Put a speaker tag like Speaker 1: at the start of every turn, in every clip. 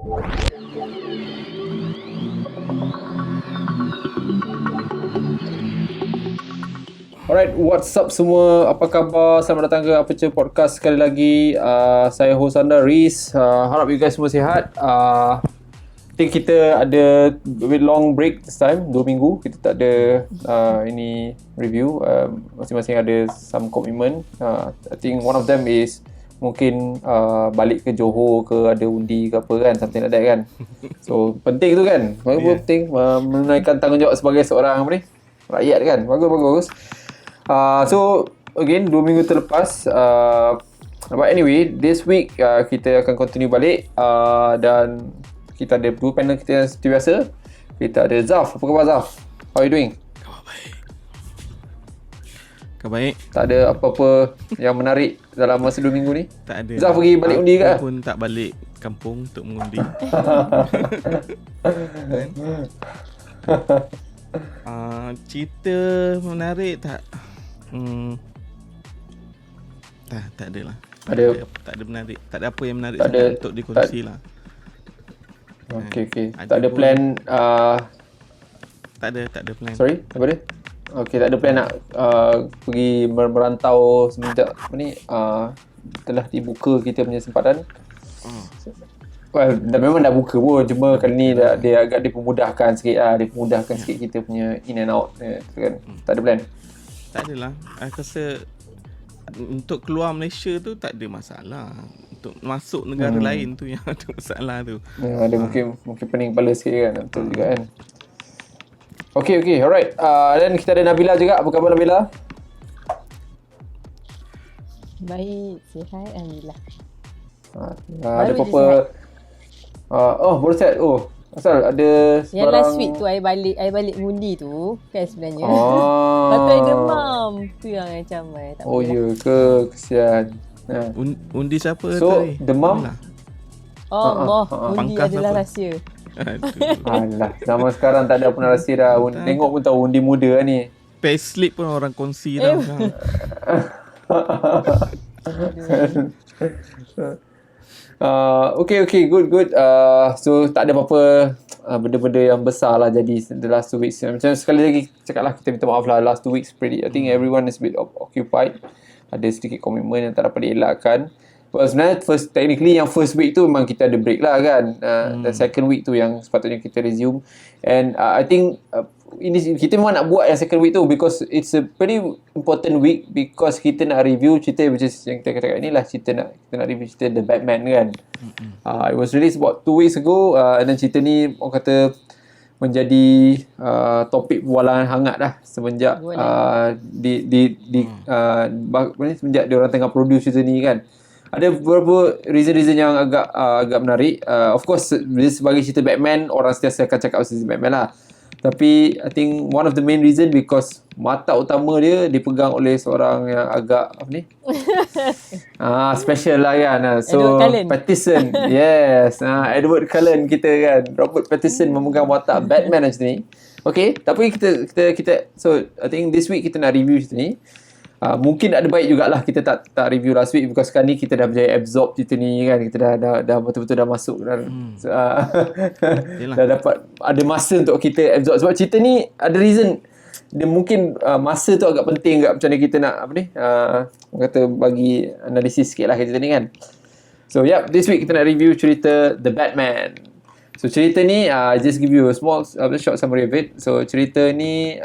Speaker 1: Alright, what's up semua? Apa khabar? Selamat datang ke Aperture Podcast sekali lagi. Saya host anda, Riz. Harap you guys semua sihat. I think kita ada a bit long break this time, 2 minggu. Kita tak ada ini review. Masing-masing ada some commitment. I think one of them is mungkin balik ke Johor ke ada undi ke apa kan, something like that kan. So penting tu kan. Penting menunaikan tanggungjawab sebagai seorang apa ni, rakyat kan. Bagus. So again 2 minggu terlepas, but anyway this week kita akan continue balik, dan kita ada dua panel kita yang seperti biasa. Kita ada Zaf. Apa khabar Zaf? How are you doing?
Speaker 2: Khabar baik.
Speaker 1: Tak ada apa-apa yang menarik dalam masa 2 minggu ni?
Speaker 2: Tak ada.
Speaker 1: Zaf pergi balik undi ke?
Speaker 2: Aku pun tak balik kampung untuk mengundi. Cerita menarik tak? Tak ada lah. Tak ada menarik. Tak ada apa yang menarik untuk dikongsi lah.
Speaker 1: Okay. Tak ada plan.
Speaker 2: Tak ada plan.
Speaker 1: Sorry, apa dia? Okay, tak ada plan nak pergi merantau semenjak ni telah dibuka kita punya sempatan. Well, memang dah buka pun, cuma kali ni dia agak dipermudahkan sikit lah. Dipermudahkan sikit kita punya in and out kan. Tak ada plan.
Speaker 2: Tak adalah. Aku rasa untuk keluar Malaysia tu tak ada masalah. Untuk masuk negara lain tu yang ada masalah tu.
Speaker 1: Ada mungkin pening kepala sikit kan. Betul juga kan. Okay, alright. Dan kita ada Nabila juga. Apa khabar Nabila?
Speaker 3: Baik, sihat alhamdulillah.
Speaker 1: Ada apa-apa? Baru sihat. Asal ada
Speaker 3: Yang
Speaker 1: sebarang...
Speaker 3: last week tu I balik ngundi tu kan sebenarnya. Lepas tu I demam. Tu yang macam tak boleh.
Speaker 1: Ya ke? Kesian.
Speaker 2: Undi siapa
Speaker 1: So,
Speaker 2: tadi?
Speaker 1: demam?
Speaker 3: Allah, undi
Speaker 2: Pangkas
Speaker 3: adalah
Speaker 2: apa?
Speaker 3: rahsia.
Speaker 1: Alah, zaman sekarang tak ada pun rahsia dah. Tengok pun tahu undi muda lah ni.
Speaker 2: Payslip pun orang kongsi dah.
Speaker 1: Okay, good. So tak ada apa-apa benda-benda yang besar lah jadi the last 2 weeks. Macam sekali lagi cakap lah, kita minta maaf lah, last 2 weeks I think everyone is a bit occupied. Ada sedikit komitmen yang tak dapat dielakkan. Well, sebenarnya technically yang first week tu memang kita ada break lah kan. Dan second week tu yang sepatutnya kita resume. And I think ini kita memang nak buat yang second week tu because it's a pretty important week because kita nak review cerita which is yang kita katakan inilah kita nak review cerita The Batman kan. It was released about 2 weeks ago, and then cerita ni orang kata menjadi topik perbualan hangat dah semenjak semenjak dia orang tengah produce cerita ni kan. Ada beberapa reason yang agak menarik. Of course sebagai cerita Batman, orang sentiasa akan cakap pasal cerita Batman lah. Tapi I think one of the main reason because mata utama dia dipegang oleh seorang yang agak apa ni? Special lah kan. So Pattinson. Yes. Edward Cullen kita kan. Robert Pattinson memegang watak Batman macam ni. Okay, tapi kita so I think this week kita nak review cerita ni. Mungkin ada baik jugalah kita tak review last week because sekarang ni kita dah berjaya absorb cerita ni kan. Kita dah betul-betul dah masuk dan dah dapat ada masa untuk kita absorb sebab cerita ni ada reason dia mungkin masa tu agak penting agak macam ni kita nak apa ni orang kata bagi analisis sikit lah cerita ni kan. So this week kita nak review cerita The Batman. So cerita ni just give you a small short summary of it. So cerita ni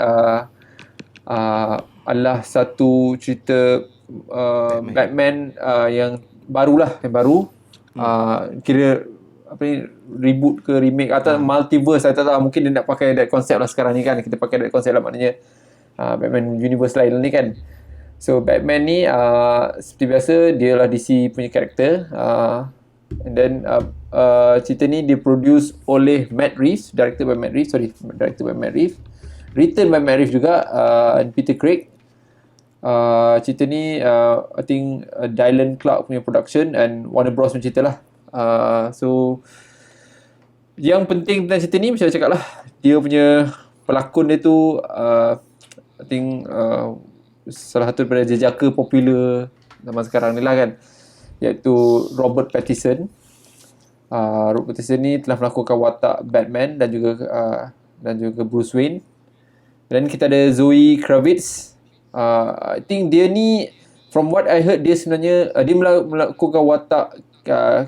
Speaker 1: adalah satu cerita Batman yang barulah, yang baru. Kira apa ni, reboot ke remake atau multiverse, saya tak tahu, mungkin dia nak pakai that konsep lah sekarang ni kan. Kita pakai that konsep lah, maknanya Batman universe lain ni kan. So Batman ni seperti biasa dia lah DC punya karakter, and then cerita ni diproduce oleh Matt Reeves, directed by Matt Reeves, written by Matt Reeves juga, and Peter Craig. Cerita ni I think Dylan Clark punya production and Warner Bros punya cerita lah. So yang penting tentang cerita ni macam saya cakap lah, dia punya pelakon dia tu I think salah satu daripada jejaka popular zaman sekarang ni lah kan, iaitu Robert Pattinson. Robert Pattinson ni telah melakukan watak Batman dan juga Bruce Wayne. Dan kita ada Zoe Kravitz. I think dia ni, from what I heard, dia sebenarnya dia melakukan watak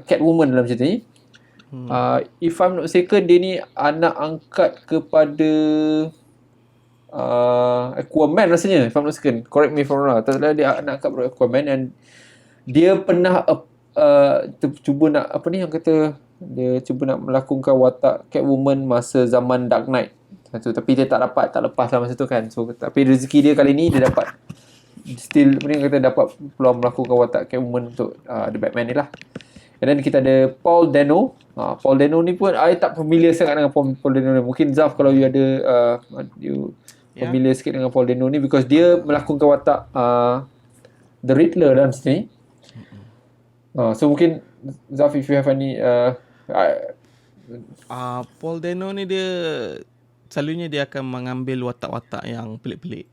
Speaker 1: Catwoman dalam cerita ni. If I'm not mistaken, dia ni anak angkat kepada Aquaman rasanya, if I'm not mistaken. Correct me if I'm wrong. Tak salah, dia anak angkat kepada Aquaman, and dia pernah cuba nak dia cuba nak melakukan watak Catwoman masa zaman Dark Knight. Tapi dia tak lepas lah masa tu kan. So tapi rezeki dia kali ni dia dapat dapat peluang melakukan watak Catwoman untuk The Batman ni lah. And then kita ada Paul Dano. Paul Dano ni pun I tak familiar sangat dengan Paul Dano ni. Mungkin Zaf kalau you ada familiar sikit dengan Paul Dano ni, because dia melakukan watak The Riddler dalam sini. So mungkin Zaf, if you have any
Speaker 2: Paul Dano ni dia selalunya dia akan mengambil watak-watak yang pelik-pelik,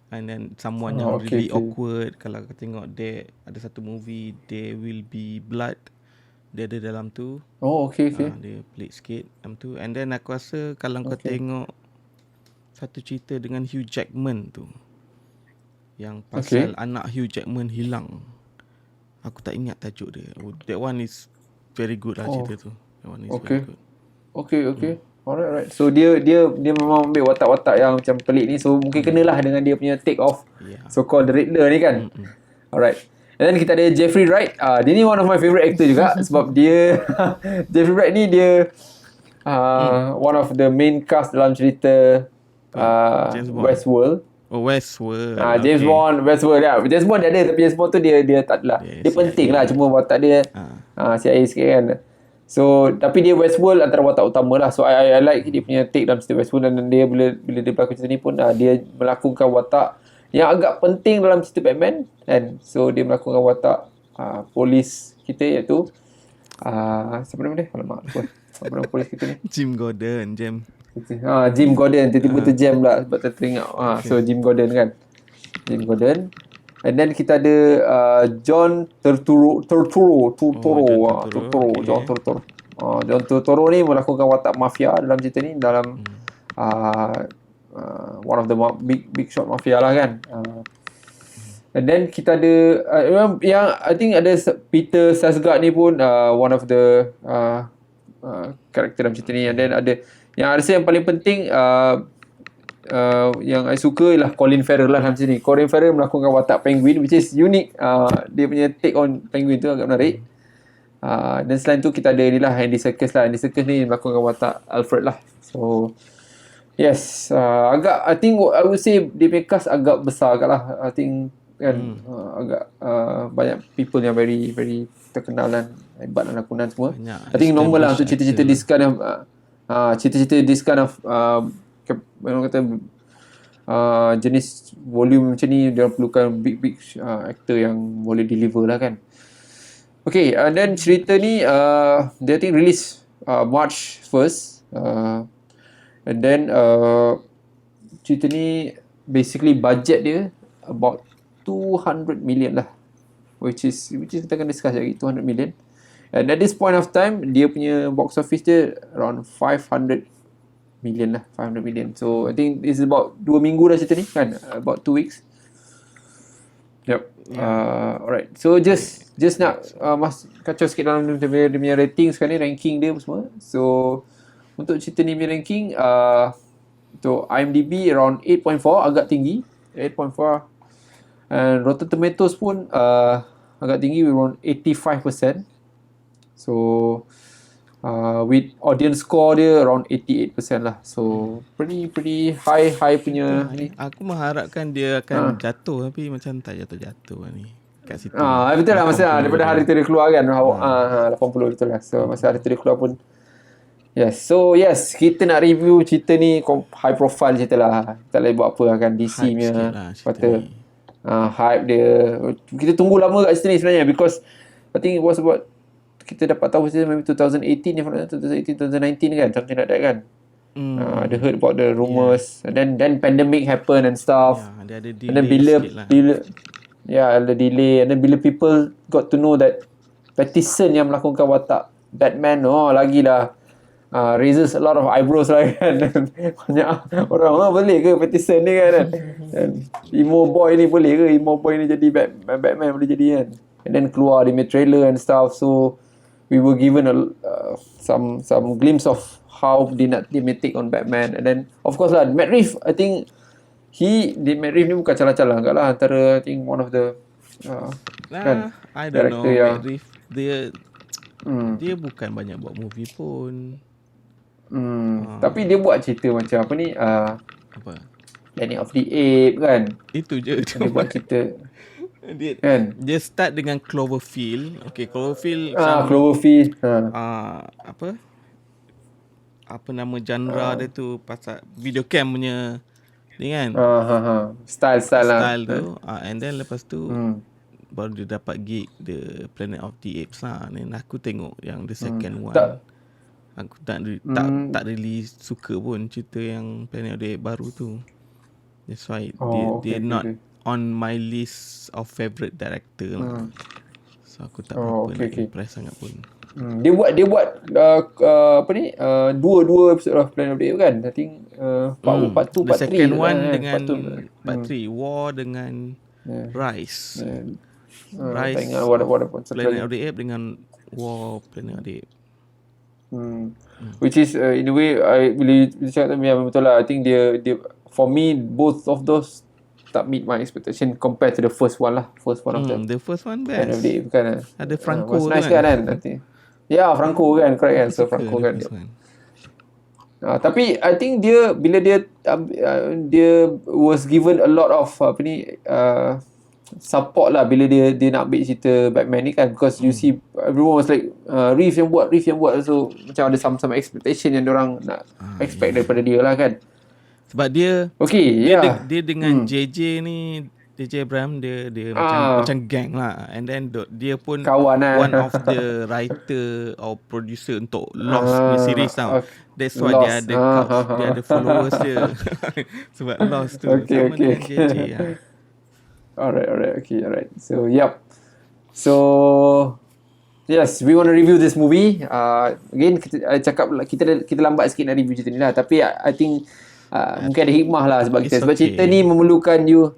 Speaker 2: and then someone yang really awkward. Kalau kau tengok dia ada satu movie There Will Be Blood, dia ada dalam tu. Dia pelik sikit dalam tu. And then aku rasa kalau kau tengok satu cerita dengan Hugh Jackman tu, yang pasal anak Hugh Jackman hilang, aku tak ingat tajuk dia. That one is very good lah cerita tu. That one is very good.
Speaker 1: Okay. Alright. So dia memang ambil watak-watak yang macam pelik ni. So mungkin kenalah dengan dia punya take off, so called The Riddler ni kan. Alright. And then kita ada Jeffrey Wright. Dia ni one of my favourite actor juga sebab dia Jeffrey Wright ni dia one of the main cast dalam cerita Westworld.
Speaker 2: Westworld.
Speaker 1: James Bond, Westworld ya. James Bond dia ada, tapi James Bond tu dia tak adalah. Dia penting lah, cuma watak dia CIA sikit kan. So tapi dia Westworld antara watak utama lah. So I like dia punya take dalam cerita Westworld, dan dia bila dia berlakon cerita ni pun dia melakukan watak yang agak penting dalam cerita Batman, kan. So dia melakukan watak polis kita, iaitu siapa nama dia? Alamak, apa nama polis kita ni?
Speaker 2: Jim Gordon.
Speaker 1: Jim Gordon. Tiba-tiba terjam lah sebab tak teringat. So Jim Gordon kan. Jim Gordon. And then kita ada John Turturro. John Turturro ni melakukan watak mafia dalam cerita ni, dalam one of the big shot mafia lah kan. And then kita ada yang I think ada Peter Sarsgaard ni pun one of the karakter dalam cerita ni. And then ada yang rasa yang paling penting yang I suka ialah Colin Farrell lah dalam sini. Colin Farrell melakukan watak Penguin, which is unique. Dia punya take on Penguin tu agak menarik. Dan selain tu kita ada ni lah Andy Serkis lah. Andy Serkis ni melakukan watak Alfred lah. So yes, I think I would say dia punya cast agak besar agak lah. I think kan agak banyak people yang very very terkenal dan hebat dalam lakonan semua. I think normal lah untuk cerita-cerita this kind of cerita-cerita this kind of orang kata jenis volume macam ni, dia perlukan big actor yang boleh deliver lah kan. Okay, and then cerita ni dia think release March 1st, and then cerita ni basically budget dia about 200 million lah, which is kita akan discuss lagi 200 million. And at this point of time dia punya box office dia around 500 million lah, 500 million. So I think it's about 2 minggu dah cerita ni kan, about 2 weeks. Yep. Alright. So just nak kacau sikit dalam dia punya rating sekarang ni, ranking dia semua. So untuk cerita ni punya ranking untuk IMDb around 8.4, agak tinggi, 8.4. And Rotten Tomatoes pun agak tinggi, around 85%. So with audience score dia around 88% lah. So pretty high punya ni.
Speaker 2: Aku mengharapkan dia akan jatuh, tapi macam tak jatuh ni kat situ.
Speaker 1: Betul lah, masa daripada hari tu dia keluar kan. 80 betul lah. So masa hari tu dia keluar pun. Yes. So yes, kita nak review cerita ni, high profile cerita lah. Tak boleh buat apa lah kan, DC punya kata hype dia. Kita tunggu lama kat cerita ni sebenarnya, because I think it was about, kita dapat tahu cerita maybe 2018 2019 kan, something like that kan. They heard about the rumours, and then pandemic happen and stuff.
Speaker 2: Dia ada delay,
Speaker 1: and then bila ada delay, and then bila people got to know that Pattinson yang melakukan watak Batman, lagilah raises a lot of eyebrows lah kan. Banyak orang boleh ke Pattinson ni kan. And emo boy ni boleh ke jadi Batman boleh jadi kan. And then keluar di trailer and stuff, so we were given some glimpse of how they may take on Batman. And then of course lah, Matt Reeves, I think Matt Reeves ni bukan calang-calang agak lah, antara I think one of the kan,
Speaker 2: I don't know,
Speaker 1: yang
Speaker 2: Matt Reeves dia bukan banyak buat movie pun.
Speaker 1: Tapi dia buat cerita macam apa ni,
Speaker 2: Apa?
Speaker 1: Planet of the Apes kan.
Speaker 2: Itu je.
Speaker 1: Dia buat cerita
Speaker 2: Dia start dengan Cloverfield. Okay, Cloverfield
Speaker 1: Cloverfield.
Speaker 2: Apa nama genre dia tu, pasal video cam punya ni kan.
Speaker 1: Style lah.
Speaker 2: Style tu. And then lepas tu baru dia dapat gig The Planet of the Apes lah. Dan aku tengok yang the second one. Aku tak really suka pun cerita yang Planet of the Apes baru tu. That's why dia not on my list of favourite director lah. So aku tak impress sangat pun.
Speaker 1: Dia buat apa ni, dua episode of Planet of the Apes kan. I think part 2, part 3.
Speaker 2: The second one dengan part 3 War dengan Rise. Rise
Speaker 1: tak ingat what
Speaker 2: Planet of the Apes dengan War Planet of the Apes.
Speaker 1: Which is in a way, bila cakap tadi memang betul lah. I think dia for me, both of those tak meet my expectation compared to the first one lah. First one of them.
Speaker 2: The first one best.
Speaker 1: Planet of the Apes kan.
Speaker 2: Ada Franco
Speaker 1: was nice kan nanti. Ya, Franco kan, correct kan. So Franco kan. Tapi I think bila dia was given a lot of support lah bila dia nak ambil cerita Batman ni kan, because you see everyone was like Reeves yang buat, so macam ada some expectation yang diorang nak expect daripada dia lah kan.
Speaker 2: Sebab dia dia dengan JJ ni, JJ Abrams, dia macam gang lah. And then dia pun
Speaker 1: kawan lah.
Speaker 2: One of the writer or producer untuk Lost ni series tau. That's why
Speaker 1: Lost.
Speaker 2: dia ada followers dia. Sebab Lost tu sama dengan JJ lah.
Speaker 1: Alright. So, yep. So, yes, we want to review this movie. Again, kita lambat sikit nak review cerita ni lah. Tapi I think mungkin ada hikmah lah sebab kita. Sebab cerita ni memerlukan you.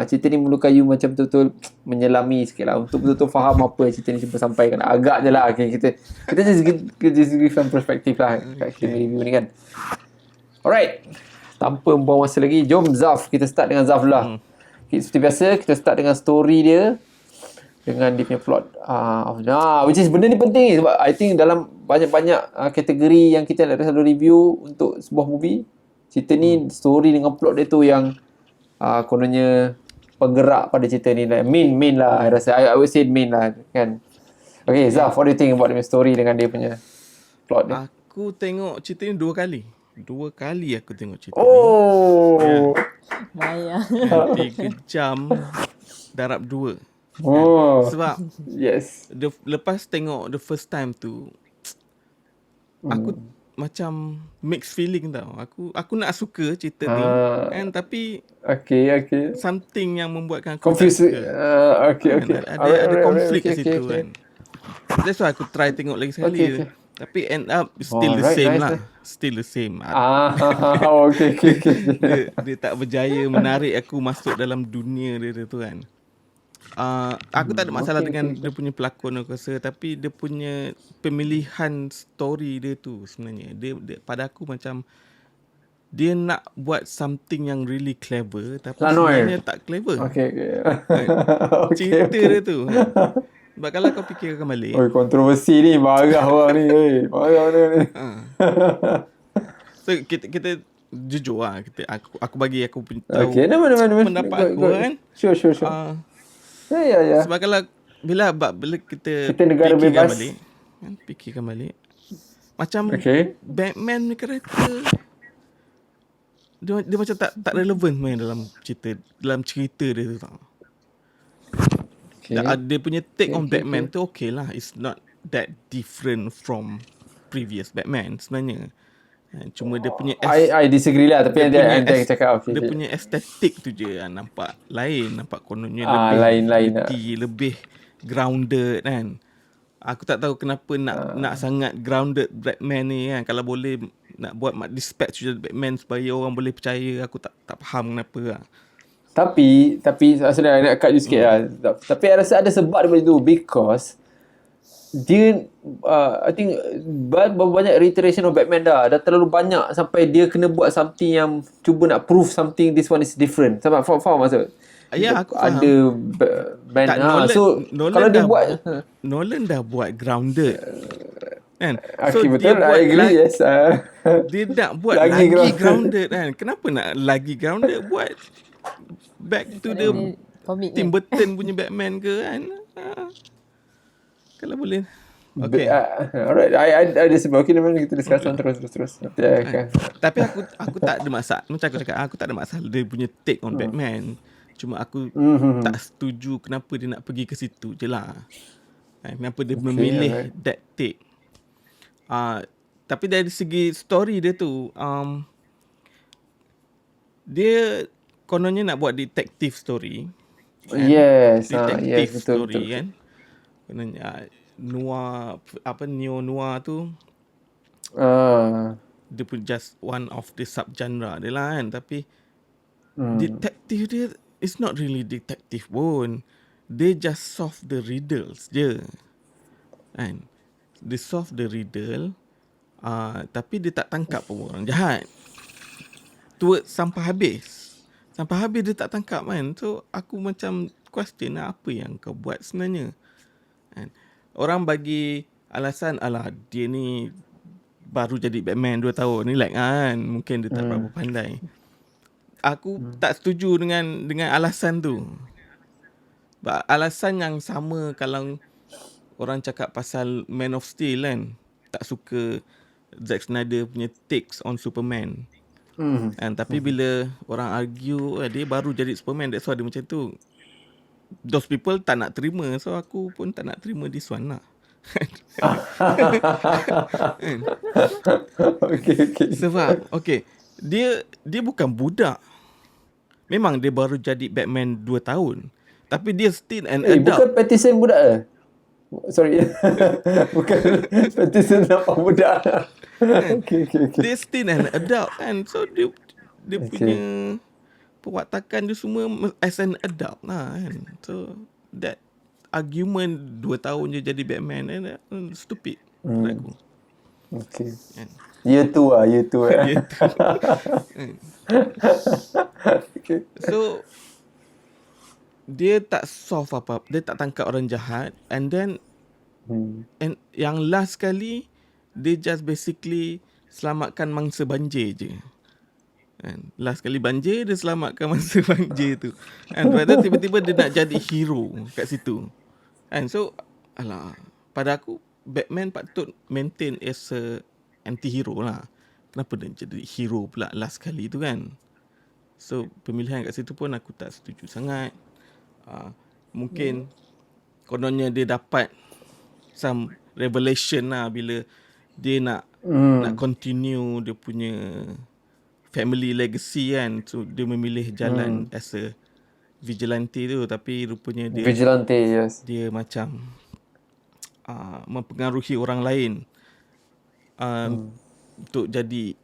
Speaker 1: Cerita ni memerlukan you macam betul-betul menyelami sikit lah. Untuk betul-betul faham apa cerita ni cuba sampaikan. Agaknya lah. Okay, kita just give some perspektif lah kat kita review ni kan. Alright. Tanpa membuang masa lagi, jom Zaf. Kita start dengan Zaf lah. Seperti biasa, kita start dengan story dia, dengan dia punya plot. Which is benda ni penting sebab I think dalam banyak-banyak kategori yang kita nak selalu review untuk sebuah movie, cerita ni, story dengan plot dia tu yang kononnya penggerak pada cerita ni lah. Main lah, I rasa. I would say main lah kan. Okay, Zaf, what do you think about the story dengan dia punya plot dia?
Speaker 2: Aku tengok cerita ni 2 kali. 2 kali aku tengok cerita
Speaker 1: ni.
Speaker 3: Bayang.
Speaker 2: 3 jam darab 2. Sebab
Speaker 1: yes.
Speaker 2: Lepas tengok the first time tu, aku macam mixed feeling tau. Aku nak suka cerita ni kan, tapi
Speaker 1: okay.
Speaker 2: something yang membuatkan aku
Speaker 1: confused. Okay.
Speaker 2: Ada konflik kat situ kan. That's why aku try tengok lagi sekali. Okay. Tapi end up still the same lah. Still the same.
Speaker 1: Okay.
Speaker 2: Dia tak berjaya menarik aku masuk dalam dunia dia tu kan. Aku tak ada masalah dengan dia punya pelakon aku rasa, tapi dia punya pemilihan story dia tu sebenarnya dia pada aku macam dia nak buat something yang really clever tapi sebenarnya tak clever.
Speaker 1: Okay.
Speaker 2: Cerita dia tu. Sebab kalau kau fikirkan balik,
Speaker 1: kontroversi ni marah orang ni. Marah ni. So
Speaker 2: kita jujur lah, aku bagi aku tahu pendapat aku kan.
Speaker 1: Sure. Ya.
Speaker 2: Sebab kalau bila kita
Speaker 1: negara bebas
Speaker 2: fikirkan balik macam Batman ni karakter dia macam tak relevan main dalam cerita dia tu tau. Dia punya take on Batman tu okay lah. It's not that different from previous Batman sebenarnya. Cuma dia punya
Speaker 1: I disagree lah, tapi dia cakap okay.
Speaker 2: Dia punya estetik tu je nampak lain, nampak kononnya
Speaker 1: lebih
Speaker 2: lebih grounded kan. Aku tak tahu kenapa nak sangat grounded Batman ni kan. Kalau boleh nak buat dispatch Batman supaya orang boleh percaya, aku tak faham kenapa lah.
Speaker 1: Tapi sebenarnya nak cut you sikit lah. Tapi I rasa ada sebab daripada tu, because dia I think banyak reiteration of Batman dah terlalu banyak sampai dia kena buat something yang cuba nak prove something, this one is different. Faham maksud?
Speaker 2: Ya, aku faham.
Speaker 1: Ada
Speaker 2: Nolan,
Speaker 1: so
Speaker 2: Nolan
Speaker 1: kalau dia
Speaker 2: dah
Speaker 1: buat
Speaker 2: Nolan dah buat grounded kan. So
Speaker 1: okay,
Speaker 2: dia
Speaker 1: betul,
Speaker 2: buat
Speaker 1: I agree, yes.
Speaker 2: Dia nak buat lagi grounded kan. Kenapa nak lagi grounded? Buat back to the Tim Burton punya Batman ke kan. Kalau boleh. Okay.
Speaker 1: Alright, I disebut. Okay, memang kita discussion terus.
Speaker 2: Tapi aku tak ada masalah. Macam aku cakap, aku tak ada masalah dia punya take on Batman. Cuma aku tak setuju kenapa dia nak pergi ke situ je lah. Kenapa dia memilih that take. Tapi dari segi story dia tu, dia kononnya nak buat detective story.
Speaker 1: Yes,
Speaker 2: detective
Speaker 1: betul,
Speaker 2: story betul. Kan. Kononnya noir, neo-noir tu. Dia pun just one of the sub-genre dia lah kan. Tapi detective dia it's not really detective pun. They just solve the riddles je. Kan? They solve the riddle. Tapi dia tak tangkap pun orang jahat. Sampai habis dia tak tangkap kan. So aku macam question lah, apa yang kau buat sebenarnya. Kan? Orang bagi alasan, alah dia ni baru jadi Batman 2 tahun ni kan. Mungkin dia tak berapa pandai. Aku tak setuju dengan alasan tu. Alasan yang sama kalau orang cakap pasal Man of Steel kan. Tak suka Zack Snyder punya takes on Superman. Tapi bila orang argue dia baru jadi Superman, that's why dia macam tu. Those people tak nak terima. So aku pun tak nak terima this one lah. Okay. Sebab dia bukan budak. Memang dia baru jadi Batman 2 tahun. Tapi dia still an adult.
Speaker 1: Bukan Pattinson budak ke? Sorry. Bukan Pattinson nampak budak. Okay.
Speaker 2: Dia still an adult kan. So dia punya perwatakan dia semua as an adult lah kan. So that argument 2 tahun je jadi Batman stupid aku.
Speaker 1: Okay. Year 2 lah. Okay.
Speaker 2: So dia tak solve apa-apa. Dia tak tangkap orang jahat. And then and yang last kali dia just basically selamatkan mangsa banjir je. And last kali banjir dia selamatkan mangsa banjir tu. And lepas tu tiba-tiba dia nak jadi hero kat situ. And so pada aku Batman patut maintain as a anti-hero lah. Kenapa dia jadi hero pula last kali tu kan. So pemilihan kat situ pun aku tak setuju sangat. Mungkin kononnya dia dapat some revelation lah bila dia nak continue dia punya family legacy kan. So dia memilih jalan as a vigilante tu. Tapi rupanya dia
Speaker 1: vigilante, yes.
Speaker 2: Dia macam mempengaruhi orang lain untuk jadi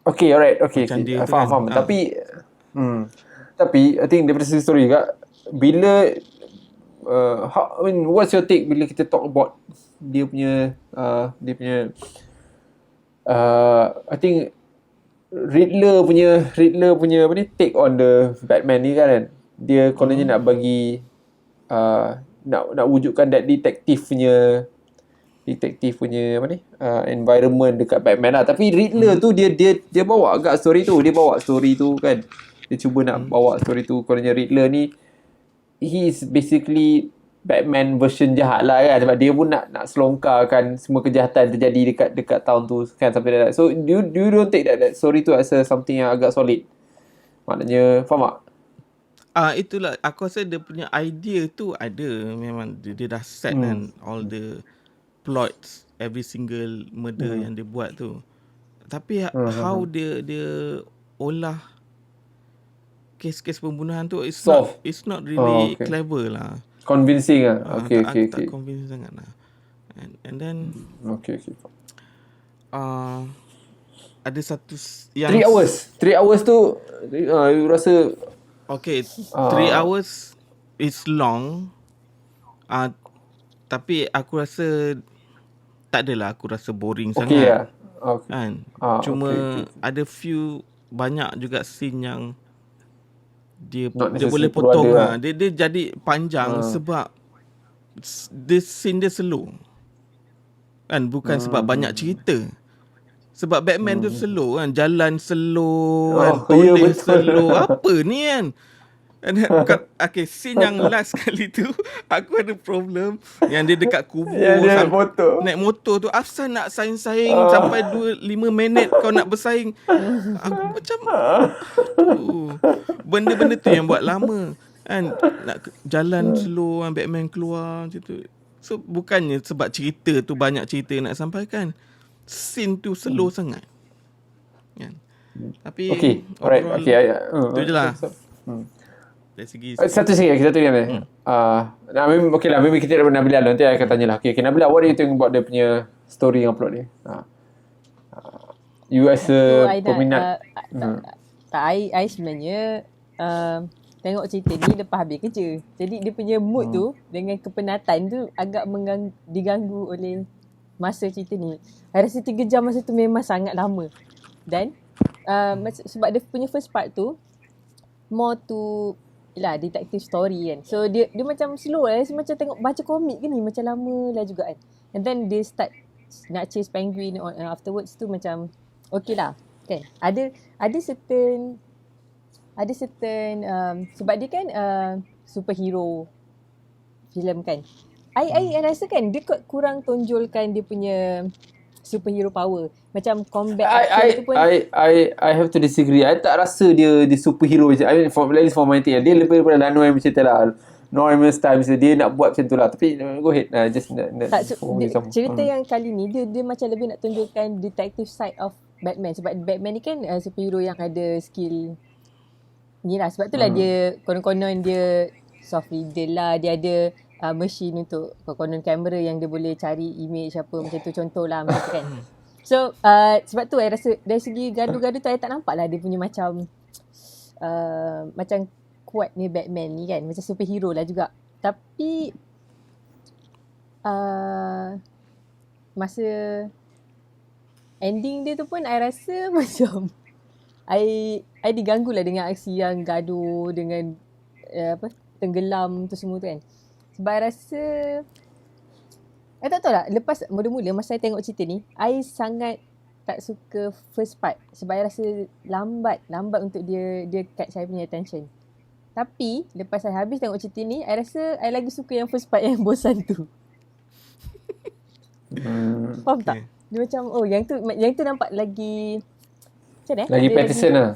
Speaker 1: alright. Faham.
Speaker 2: Kan?
Speaker 1: Tapi I think daripada segi story juga, bila what's your take bila kita talk about dia punya I think Riddler punya apa ni, take on the Batman ni kan. Dia kononnya nak bagi nak wujudkan that detective punya apa ni, environment dekat Batman lah. Tapi Riddler tu dia bawa agak story tu kan. Dia cuba nak bawa story tu. Kononnya Riddler ni he is basically Batman version jahat lah kan. Sebab dia pun nak selongkarkan semua kejahatan terjadi dekat tahun tu kan, something like that. So do you don't take that story tu as something yang agak solid? Maknanya faham tak?
Speaker 2: Itulah aku rasa dia punya idea tu ada. Memang dia dah set kan all the plots, every single murder yang dia buat tu. Tapi how dia olah kes-kes pembunuhan tu it's not really clever lah.
Speaker 1: Convincing ah. Okay.
Speaker 2: Tak convincing sangat lah. And then
Speaker 1: Okay.
Speaker 2: ada satu yang
Speaker 1: 3 hours. 3 hours tu you rasa
Speaker 2: okay, 3 hours is long. Tapi aku rasa tak adalah aku rasa boring sangat.
Speaker 1: okay lah. Okay.
Speaker 2: Kan? Cuma ada few banyak juga scene yang dia boleh potong lah. Dia jadi panjang sebab scene dia slow. Kan bukan sebab banyak cerita. Sebab Batman tu slow kan, jalan slow kan, toleh slow. Apa ni kan? And then, okay, scene yang last kali tu aku ada problem yang dia dekat kubur
Speaker 1: dia
Speaker 2: naik motor tu. Asal nak saing-saing sampai 5 minit kau nak bersaing. Aku macam benda-benda tu yang buat lama kan, nak jalan slow kan, Batman keluar macam tu. So bukannya sebab cerita tu banyak cerita nak sampaikan, scene tu slow sangat kan. Tapi
Speaker 1: okay, alright, okay.
Speaker 2: Tu je lah. Dari segi
Speaker 1: satu lagi. Okay lah, maybe kita daripada Nabila lah. Nanti I akan tanya lah. Okay, Nabila, what do you think about dia punya story yang plot dia? You as a peminat.
Speaker 3: I sebenarnya tengok cerita ni lepas habis kerja. Jadi dia punya mood tu dengan kepenatan tu agak diganggu oleh masa cerita ni. I rasa 3 jam masa tu memang sangat lama. Dan sebab dia punya first part tu more to detective story kan. So dia macam slow lah. Macam tengok baca komik ke ni, macam lama lah juga kan. And then dia start nak chase penguin afterwards tu macam okay lah kan. Ada certain sebab dia kan superhero film kan. I rasa kan dia kurang tonjolkan dia punya superhero power. Macam combat action tu pun
Speaker 1: I have to disagree. I tak rasa dia superhero macam, I mean at least for my take, dia lebih daripada Lano yang macam tu lah. Normal style macam dia nak buat macam tu lah. Tapi go ahead just
Speaker 3: cerita yang kali ni dia macam lebih nak tunjukkan detective side of Batman. Sebab Batman ni kan superhero yang ada skill ni lah. Sebab tu lah dia konon-konon dia soft reader lah. Dia ada machine untuk konon kamera yang dia boleh cari image apa macam tu, contoh lah macam tu kan. So sebab tu I rasa dari segi gaduh-gaduh tu I tak nampak lah dia punya macam kuat ni Batman ni kan, macam superhero lah juga. Tapi masa ending dia tu pun I rasa macam I diganggu lah dengan aksi yang gaduh dengan tenggelam tu semua tu kan. Sebab I rasa I tak tahu lah, lepas mula-mula masa I tengok cerita ni I sangat tak suka first part. Sebab I rasa lambat untuk dia catch saya punya attention. Tapi lepas I habis tengok cerita ni I rasa I lagi suka yang first part yang bosan tu. Faham tak? Dia macam yang tu nampak lagi macam mana?
Speaker 1: Lagi Patterson lah.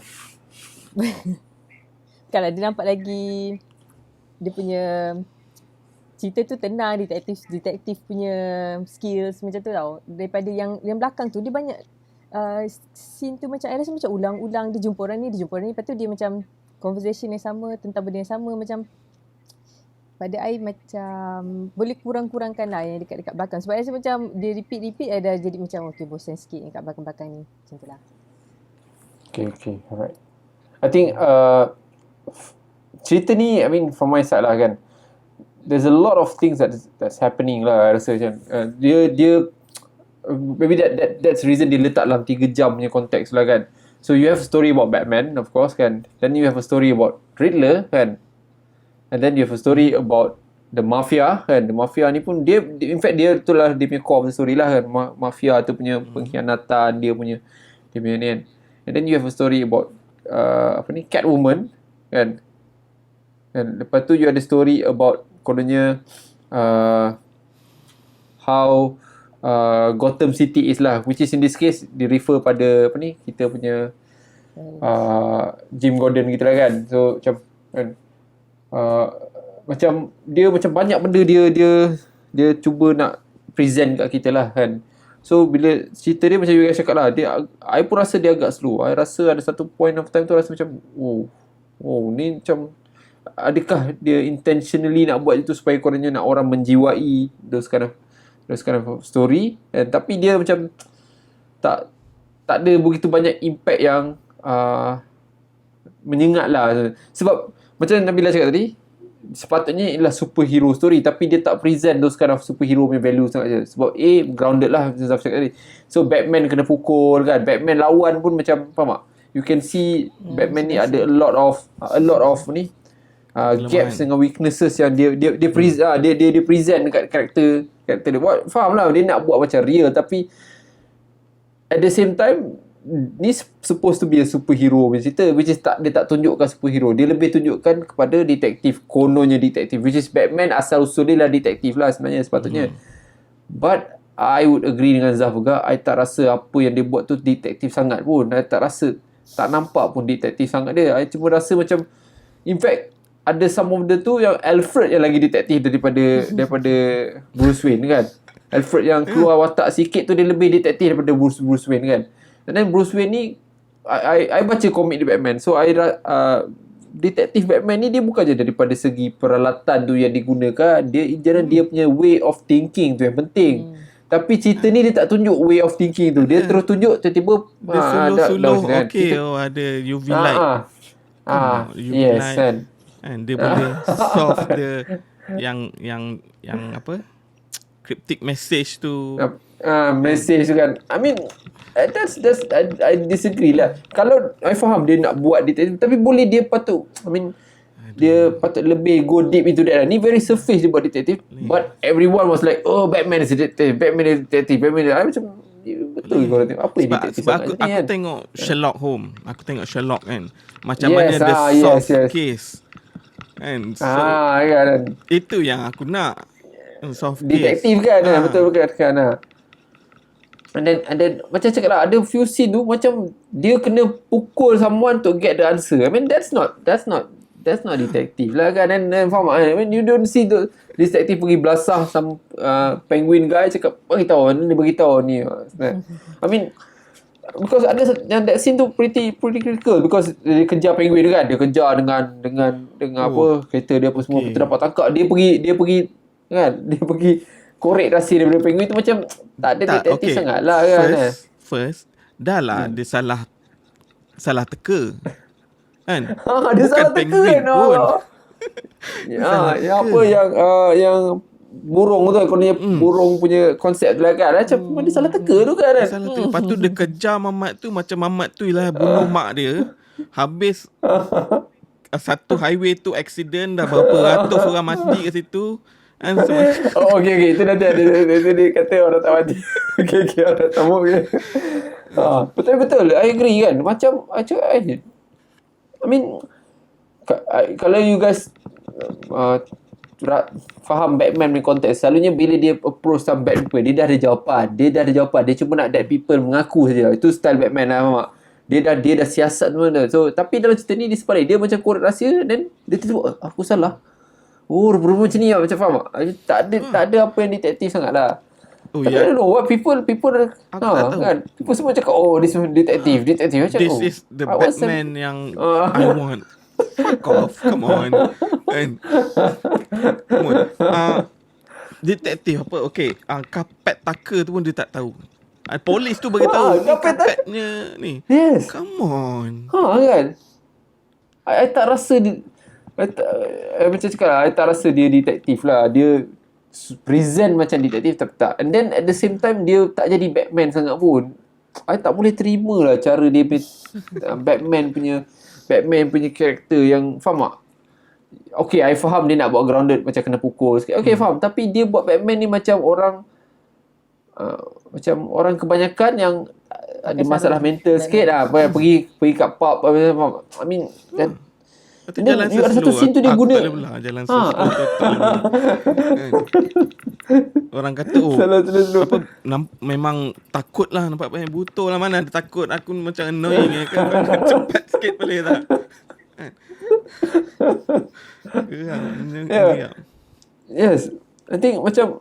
Speaker 3: Bukanlah, dia nampak lagi dia punya cerita tu tenang, detektif punya skills macam tu tau. Daripada yang belakang tu dia banyak scene tu macam I rasa macam ulang-ulang, dia jumpa orang ni, lepas tu dia macam conversation yang sama tentang benda yang sama. Macam pada I macam boleh kurang-kurangkan lah yang dekat-dekat belakang. Sebab I rasa macam dia repeat dah jadi macam okay, bosan sikit yang kat belakang-belakang ni. Macam tu lah.
Speaker 1: Okay, alright. I think cerita ni, I mean from my side lah kan, there's a lot of things that's happening lah. I rasa macam dia maybe that's the reason dia letak dalam 3 jam punya konteks lah kan. So you have a story about Batman of course kan, then you have a story about Riddler kan, and then you have a story about the Mafia kan. The Mafia ni pun dia in fact dia tu lah dia punya core story lah kan. Mafia tu punya pengkhianatan, dia punya ni kan. And then you have a story about Catwoman kan. Dan lepas tu you ada story about kononnya how Gotham City is lah, which is in this case dia refer pada kita punya Jim Gordon gitu lah kan. So macam kan, macam dia macam banyak benda dia cuba nak present kat kita lah kan. So bila cerita dia macam you guys cakap lah, I pun rasa dia agak slow. I rasa ada satu point of time tu rasa macam oh ni macam adakah dia intentionally nak buat itu supaya korangnya nak orang menjiwai those kind of story, tapi dia macam tak ada begitu banyak impact yang menyengat lah. Sebab macam Nabila cakap tadi, sepatutnya ialah superhero story, tapi dia tak present those kind of superhero punya value sangat je. Sebab grounded lah macam Zaf cakap tadi. So Batman kena pukul kan, Batman lawan pun macam, faham tak? You can see Batman ni ada a lot of ni gaps dengan weaknesses yang dia present dekat karakter dia. Faham lah, dia nak buat macam real, tapi at the same time ni supposed to be a superhero punya cerita, which is dia tak tunjukkan superhero, dia lebih tunjukkan kepada detektif, kononnya detektif, which is Batman asal usul dia lah detektif lah sebenarnya sepatutnya. But I would agree dengan Zaf juga, I tak rasa apa yang dia buat tu detektif sangat pun. I tak rasa, tak nampak pun detektif sangat dia. I cuma rasa macam, in fact ada some of the tu yang Alfred yang lagi detektif daripada Bruce Wayne kan. Alfred yang keluar watak sikit tu, dia lebih detektif daripada Bruce Wayne kan. And then Bruce Wayne ni, I baca komik di Batman, so detektif Batman ni dia bukan je daripada segi peralatan tu yang digunakan, dia punya way of thinking tu yang penting. Tapi cerita ni dia tak tunjuk way of thinking tu, dia terus tunjuk tiba-tiba
Speaker 2: dia suluh okay, ada UV light. UV
Speaker 1: yes
Speaker 2: light,
Speaker 1: kan.
Speaker 2: And dia boleh solve the yang apa, cryptic message tu.
Speaker 1: Message tu kan. I mean, that's I disagree lah. Kalau I faham dia nak buat detektif, tapi boleh dia patut, I mean, dia patut lebih go deep into that lah. Ni very surface dia buat detektif, but everyone was like, oh, Batman is a detective, Batman is a detective, Batman is a... I macam, betul kau tengok apa yang detektif
Speaker 2: sebab
Speaker 1: sangat
Speaker 2: aku
Speaker 1: kan?
Speaker 2: tengok Sherlock Holmes, aku tengok Sherlock kan, macam mana dia solve case kan. So
Speaker 1: kan.
Speaker 2: itu yang aku nak, solve
Speaker 1: detektif
Speaker 2: case
Speaker 1: kan. Betul kan. And then macam cakap lah, ada few scene tu macam dia kena pukul someone to get the answer. I mean, that's not detective lah kan. And faham tak? I mean, you don't see the detective pergi belasah some penguin guy, cakap beritahu ni. I mean, because ada yang that scene tu pretty critical, because dia kejar penguin tu kan, dia kejar dengan apa, kereta dia apa semua, kita dapat tangkap, dia pergi kan, dia pergi korek rahsia daripada penguin tu, macam tak ada detektif sangat lah kan.
Speaker 2: First dah lah dia salah teka kan.
Speaker 1: Dia salah teka kan. Apa yang burung tu, kononnya burung punya konsep tu lah kan. Macam dia salah teka tu kan.
Speaker 2: Salah teka. Lepas tu dia kejar mamat tu, macam mamat tu lah bunuh mak dia. Habis satu highway tu accident, dah berapa ratus orang mati kat situ.
Speaker 1: Okay. Itu nanti ada dia kata orang tak mati. Okay, orang tak mau. Betul. I agree kan. Macam I mean, kalau you guys faham Batman punya konteks, selalunya bila dia approach some bad people, dia dah ada jawapan. Dia cuma nak that people mengaku saja. Itu style Batman lah, faham tak? Dia dah siasat semua dah. So, tapi dalam cerita ni dia sebalik, dia macam korek rahsia, dan dia tiba-tiba, aku salah. Oh, rupa-rupa macam ni lah, macam faham tak? Tak ada apa yang detektif sangat lah. I don't know what people kan, people semua cakap, oh, this is detektif macam,
Speaker 2: this is the Batman yang I want. Fuck off, come on. Detektif apa, okay, kapet taka tu pun dia tak tahu. Polis tu bagi tahu kapetnya ni.
Speaker 1: Yes,
Speaker 2: come on.
Speaker 1: Kan, I tak rasa macam cakap lah, I tak rasa dia detektif lah. Dia present macam detektif, tapi tak. And then at the same time, dia tak jadi Batman sangat pun. I tak boleh terima lah cara dia Batman punya karakter yang, faham tak? Okay, I faham dia nak buat grounded, macam kena pukul sikit. Okay, faham. Tapi dia buat Batman ni macam orang kebanyakan yang ada masalah mental sikit lah. Pergi kat pub. I mean, kan,
Speaker 2: jalan
Speaker 1: ada satu scene tu dia guna
Speaker 2: jalan slow tu tak boleh. Orang kata apa, memang takut lah nampak banyak butuh lah, mana ada takut, aku macam annoying kan. Cepat sikit boleh tak?
Speaker 1: Yes, I think macam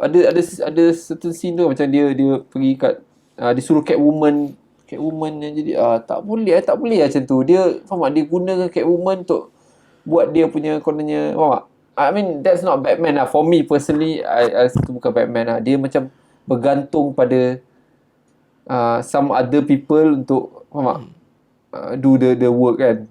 Speaker 1: ada certain scene tu macam dia pergi kat disuruh Catwoman yang jadi tak boleh macam tu. Dia faham tak, dia gunakan Catwoman untuk buat dia punya kononnya, faham tak? I mean that's not Batman lah. For me personally, I rasa tu bukan Batman lah. Dia macam bergantung pada some other people untuk, faham tak? Do the work kan.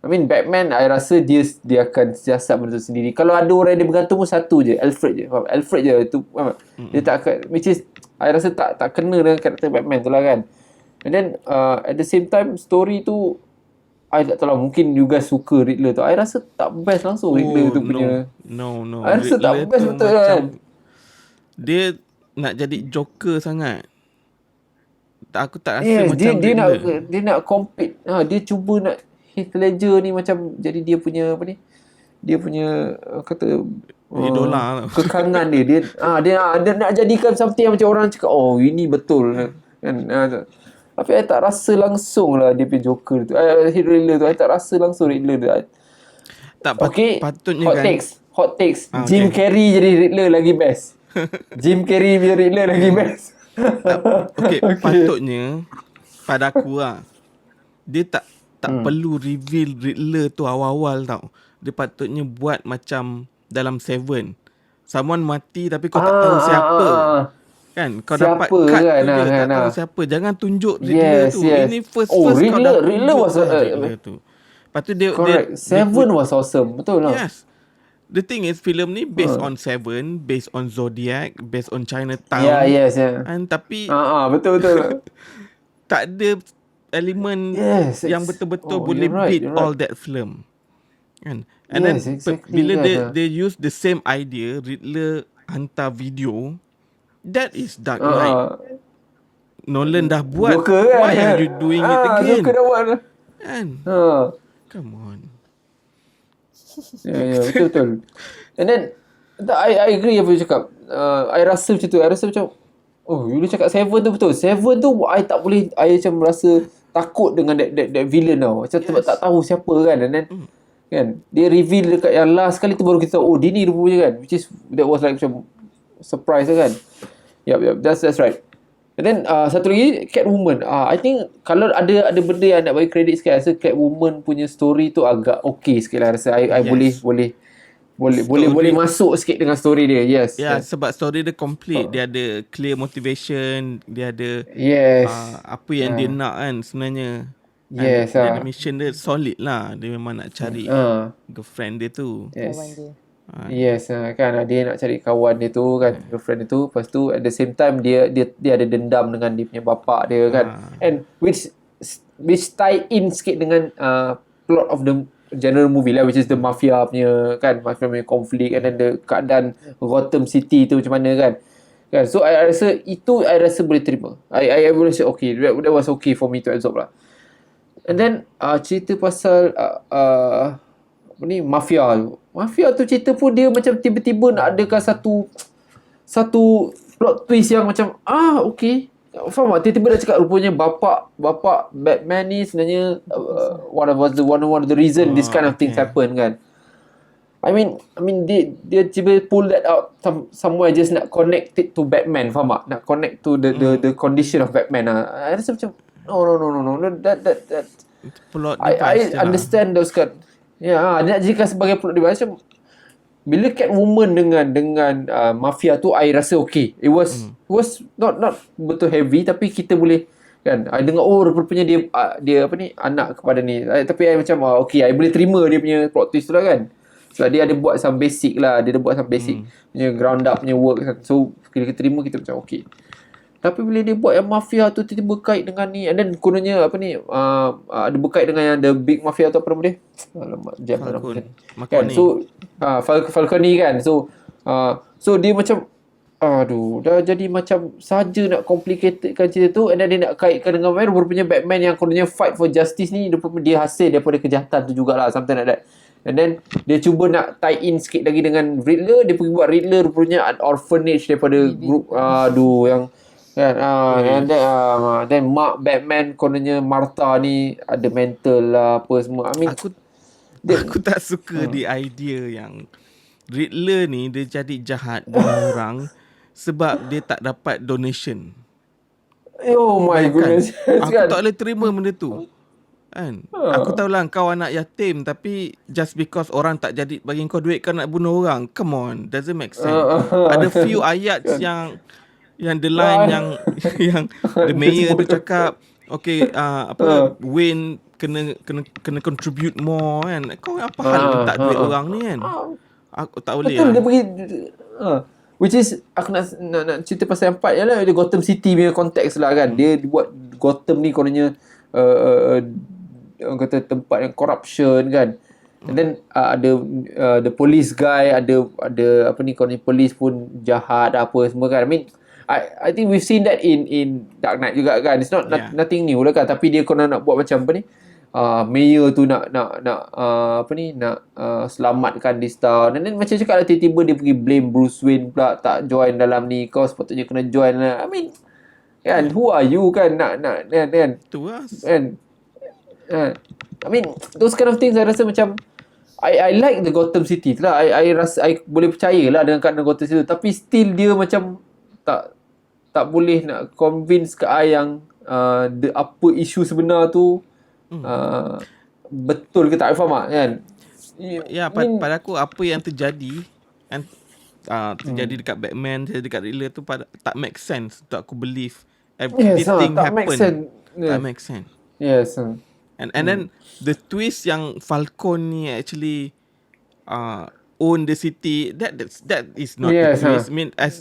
Speaker 1: I mean Batman, I rasa dia akan siasat benda tu sendiri. Kalau ada orang yang dia bergantung pun satu je, Alfred je, faham? Alfred je tu, faham tak? Dia tak akan, which is I rasa tak kena dengan karakter Batman tu lah kan. And then at the same time story tu, I tak tahu lah, mungkin you guys suka Riddler tu. I rasa tak best langsung Riddler tu punya.
Speaker 2: No.
Speaker 1: I rasa tak best betul kan.
Speaker 2: Dia nak jadi Joker sangat. Aku tak rasa
Speaker 1: Yes,
Speaker 2: macam
Speaker 1: dia nak compete. Dia cuba nak Heath Ledger ni macam jadi dia punya apa ni? Dia punya kata
Speaker 2: idola.
Speaker 1: kekangan dia nak jadikan something yang macam orang cakap, oh ini betul kan. Tapi I tak rasa langsung lah dia punya Joker tu. Riddler tu I tak rasa langsung Riddler tu.
Speaker 2: Tak patutnya
Speaker 1: hot takes. Jim Carrey jadi Riddler lagi best. Jim Carrey punya Riddler lagi best.
Speaker 2: Patutnya pada aku lah, dia tak perlu reveal Riddler tu awal-awal tau. Dia patutnya buat macam dalam Seven, someone mati tapi kau tak tahu siapa. Kan kau
Speaker 1: siapa
Speaker 2: dapat cut
Speaker 1: kan,
Speaker 2: tu je, tak tahu siapa. Jangan tunjuk Riddler tu. Ini first
Speaker 1: Riddler was
Speaker 2: Riddler tu. Lepas tu dia
Speaker 1: Seven was awesome. Betul lah.
Speaker 2: Yes. The thing is, film ni based on Seven, based on Zodiac, based on Chinatown.
Speaker 1: Yes.
Speaker 2: And tapi
Speaker 1: betul.
Speaker 2: tak ada elemen yang betul-betul boleh beat all that film. Kan? And then bila they use the same idea, Riddler hantar video, that is Dark Knight. Nolan dah buat.
Speaker 1: Joker,
Speaker 2: why are you doing it again?
Speaker 1: Joker dah buat.
Speaker 2: Kan? Come on.
Speaker 1: Betul. And then I agree apa you cakap. I rasa macam tu. I rasa macam, you cakap Seven tu betul. Seven tu I tak boleh, I macam rasa takut dengan that villain tau. Macam sebab tak tahu siapa kan. And then kan, dia reveal dekat yang last kali tu baru kita tahu, dia ni rupanya kan. Which is, that was like macam surprise kan. Yep, that's right. And then satu lagi, Catwoman. I think kalau ada benda yang nak bagi credit sikit, rasa Catwoman punya story tu agak okay sikit lah. Rasa I boleh masuk sikit dengan story dia. Yes.
Speaker 2: Sebab story dia complete. Dia ada clear motivation, dia ada apa yang dia nak kan sebenarnya.
Speaker 1: Yes.
Speaker 2: Dia ada mission dia solid lah. Dia memang nak cari girlfriend dia tu.
Speaker 3: Kawan dia.
Speaker 1: Yes, kan dia nak cari kawan dia tu kan, girlfriend dia tu. Lepas tu at the same time dia ada dendam dengan dia punya bapak dia kan. And which tie in sikit dengan plot of the general movie lah, which is the mafia punya kan, mafia punya konflik, and then the keadaan Gotham City tu macam mana kan. So I rasa itu boleh terima. I boleh say okay, that was okay for me to absorb lah. And then cerita pasal Mafia tu cerita pun dia macam tiba-tiba nak adakan satu plot twist yang macam okay. Faham tak? Tiba-tiba dah cakap rupanya bapak Batman ni sebenarnya one of the reason this kind of things happen kan. I mean dia tiba pull that out somewhere, just nak connect it to Batman. Faham tak? Nak connect to the condition of Batman. I rasa macam no. That
Speaker 2: plot
Speaker 1: I understand those kind. Dia nak jadikan sebagai plot device. Macam bila Catwoman dengan mafia tu, I rasa okay. It was not betul heavy, tapi kita boleh kan. I dengar rupanya dia apa ni, anak kepada ni. Tapi I macam okay, I boleh terima dia punya plot twist tu lah kan. Sebab dia ada buat some basic lah. Dia ada buat some basic punya ground up punya work kan. So kita terima, kita macam okay. Tapi bila dia buat yang mafia tu tiba-tiba berkait dengan ni, and then kononnya apa ni, ada berkait dengan yang the big mafia tu apa nama dia? Alamak, jap nama dia. Kan? So Falcone kan. So dia macam dah jadi macam saja nak complicatedkan cerita tu, and then dia nak kaitkan dengan rupanya Batman yang kononnya fight for justice ni, rupanya dia hasil daripada kejahatan tu jugalah, something like that. And then dia cuba nak tie in sikit lagi dengan Riddler. Dia pergi buat Riddler rupanya orphanage daripada grup yang kan, then Mark Batman kononnya Martha ni ada mental lah apa semua. I mean,
Speaker 2: aku tak suka the idea yang Riddler ni dia jadi jahat dengan orang sebab dia tak dapat donation.
Speaker 1: Oh my goodness.
Speaker 2: Aku tak boleh terima benda tu. Kan? Aku tahulah kau anak yatim, tapi just because orang tak jadi bagi kau duit kau nak bunuh orang. Come on, doesn't make sense. Ada few ayat yang the line yang yang the mayor tu cakap, okay, Wayne kena contribute more kan. Kau apa hal minta duit orang ni kan? Aku tak boleh
Speaker 1: Betul,
Speaker 2: lah.
Speaker 1: dia pergi which is aku nak cerita pasal yang part ialah dia Gotham City punya konteks lah kan. Dia buat Gotham ni kononnya orang kata tempat yang corruption kan. And then ada the police guy, ada apa ni, kononnya police pun jahat apa semua kan. I mean I think we've seen that in Dark Knight juga kan. It's not nothing new lah kan, tapi dia konon nak buat macam apa ni, mayor tu nak apa ni, nak selamatkan this town. Dan then macam cakap lah, tiba-tiba dia pergi blame Bruce Wayne pula tak join dalam ni. Kau sepatutnya kena join lah. I mean kan, who are you kan nak kan
Speaker 2: Tu lah.
Speaker 1: kan. I mean those kind of things I rasa macam I like the Gotham City tu lah. I rasa I boleh percaya lah dengan keadaan Gotham City tu, tapi still dia macam tak boleh nak convince ke I yang apa isu sebenar tu betul ke tak. I faham tak kan?
Speaker 2: Ya, pada aku apa yang terjadi yang terjadi dekat Batman, terjadi dekat Riddler tu tak make sense untuk aku believe everything
Speaker 1: tak
Speaker 2: happen.
Speaker 1: make sense.
Speaker 2: Tak make sense.
Speaker 1: Yes.
Speaker 2: And then the twist yang Falcon ni actually own the city, that is not the twist. I mean as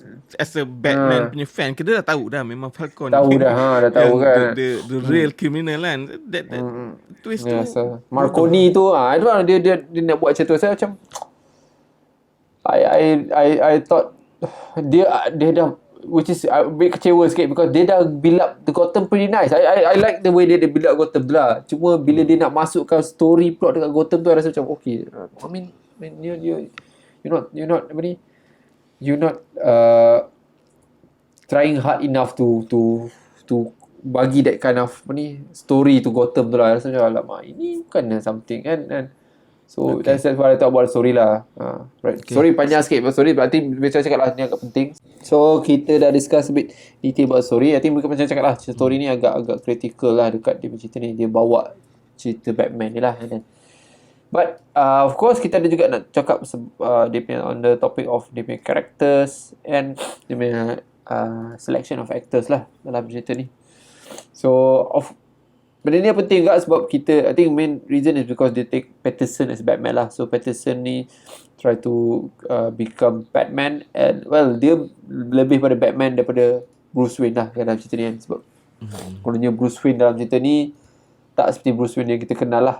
Speaker 2: a Batman punya fan, kita dah tahu dah memang Falcon
Speaker 1: tahu dah tahu kan
Speaker 2: the real criminal kan. That twist tu
Speaker 1: Marconi tu I don't know, dia nak buat macam tu. Saya macam I thought dia dah, which is a bit kecewa sikit because dia dah build up the Gotham pretty nice. I like the way dia build up Gotham tu lah. Cuma bila dia nak masukkan story plot dekat Gotham tu, I rasa macam okay. I mean you're not apa ni, you're not trying hard enough to bagi that kind of apa ni story to Gotham tu lah. I rasa macam alamak, ini bukan something kan. So that's why I talk about story lah. Right. Okay. Sorry panjang sikit about story, but I think macam cakap lah ni agak penting. So kita dah discuss a bit detail about story. I think macam cakap lah, story ni agak critical lah dekat dia cerita ni. Dia bawa cerita Batman ni lah. But of course kita ada juga nak cakap dia punya on the topic of dia punya characters and dia punya selection of actors lah dalam cerita ni. So benda ni penting juga sebab kita, I think main reason is because they take Pattinson as Batman lah. So Pattinson ni try to become Batman, and well dia lebih pada Batman daripada Bruce Wayne lah dalam cerita ni kan. Sebab kononnya Bruce Wayne dalam cerita ni tak seperti Bruce Wayne yang kita kenal lah.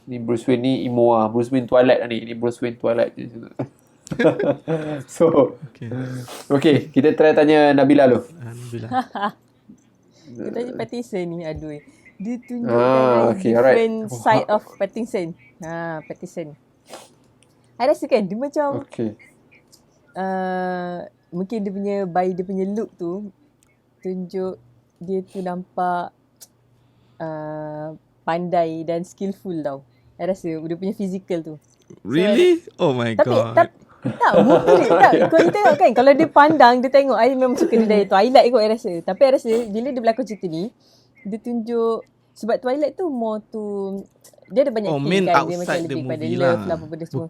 Speaker 1: Ni Bruce Wayne ni emo lah. Bruce Wayne Twilight lah ni. Ni Bruce Wayne Twilight. So okay, kita try tanya Nabila dulu.
Speaker 2: Nabila.
Speaker 3: Kita tanya Pattinson ni, aduh. Dia tunjukkan different side of Pattinson. Pattinson. I rasa kan dia macam mungkin dia punya by dia punya look tu tunjuk dia tu nampak pandai dan skillful tau. I rasa dia punya physical tu.
Speaker 2: Really? Oh my god.
Speaker 3: Tak, muka dia tak. Kau tengok kan, kalau dia pandang, dia tengok, I memang suka dia dari Twilight kot I rasa. Tapi I rasa bila dia berlakon cerita ni, dia tunjuk, sebab Twilight tu more to, dia ada banyak thing kan, dia macam lebih pada love lah, apa benda semua.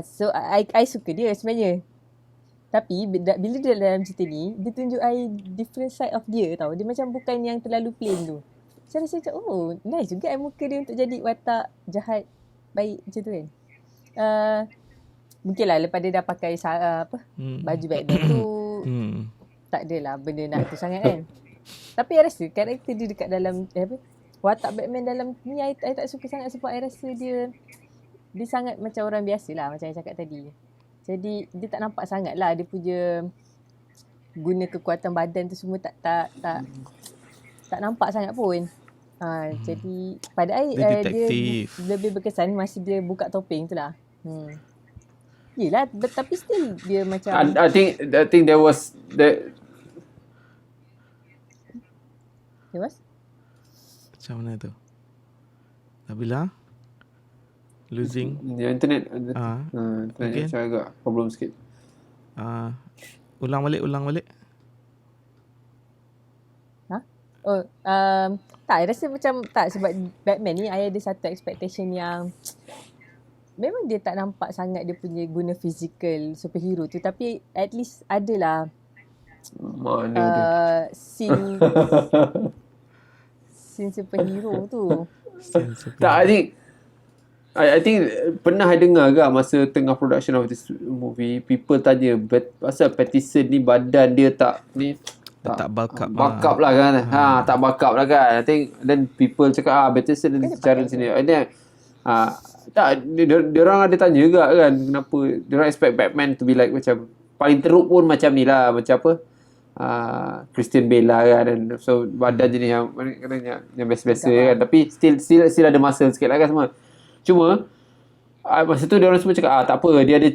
Speaker 3: So I suka dia sebenarnya. Tapi bila dia dalam cerita ni, dia tunjuk I different side of dia tau. Dia macam bukan yang terlalu plain tu. Saya rasa macam, oh nice juga muka dia untuk jadi watak jahat baik macam tu kan. Mungkin lah lepas dia dah pakai baju Batman tu tak adalah benda nak tu sangat kan. Tapi I rasa karakter dia dekat dalam watak Batman dalam ni I tak suka sangat sebab I rasa dia sangat macam orang biasa lah, macam saya cakap tadi. Jadi dia tak nampak sangat lah dia punya guna kekuatan badan tu semua tak nampak sangat pun. Jadi pada I dia lebih berkesan masa dia buka topeng tu lah. Yelah, tapi still dia macam
Speaker 1: I think there was
Speaker 2: macam mana tu? Nabila? Losing?
Speaker 1: Internet
Speaker 2: okay.
Speaker 1: Macam agak problem sikit.
Speaker 2: Ulang balik.
Speaker 3: Oh, tak, I rasa macam tak, sebab Batman ni I ada satu expectation yang memang dia tak nampak sangat dia punya guna physical superhero tu, tapi at least adalah
Speaker 1: Mana dia?
Speaker 3: scene superhero tu.
Speaker 1: Tak, I think pernah dengar ke masa tengah production of this movie, people tanya pasal Pattinson ni badan dia tak ni
Speaker 2: tak bulk up
Speaker 1: lah kan. Tak bulk up lah kan. I think then people cakap Pattinson cara sini. And then tak, dia orang ada tanya juga kan, kenapa dia orang expect Batman to be like macam paling teruk pun macam ni lah, macam apa, Christian Bale lah kan. And so badan jenis yang biasa-biasa kan, tapi still ada muscle sikit lah kan semua. Cuma masa tu dia orang semua cakap tak apa,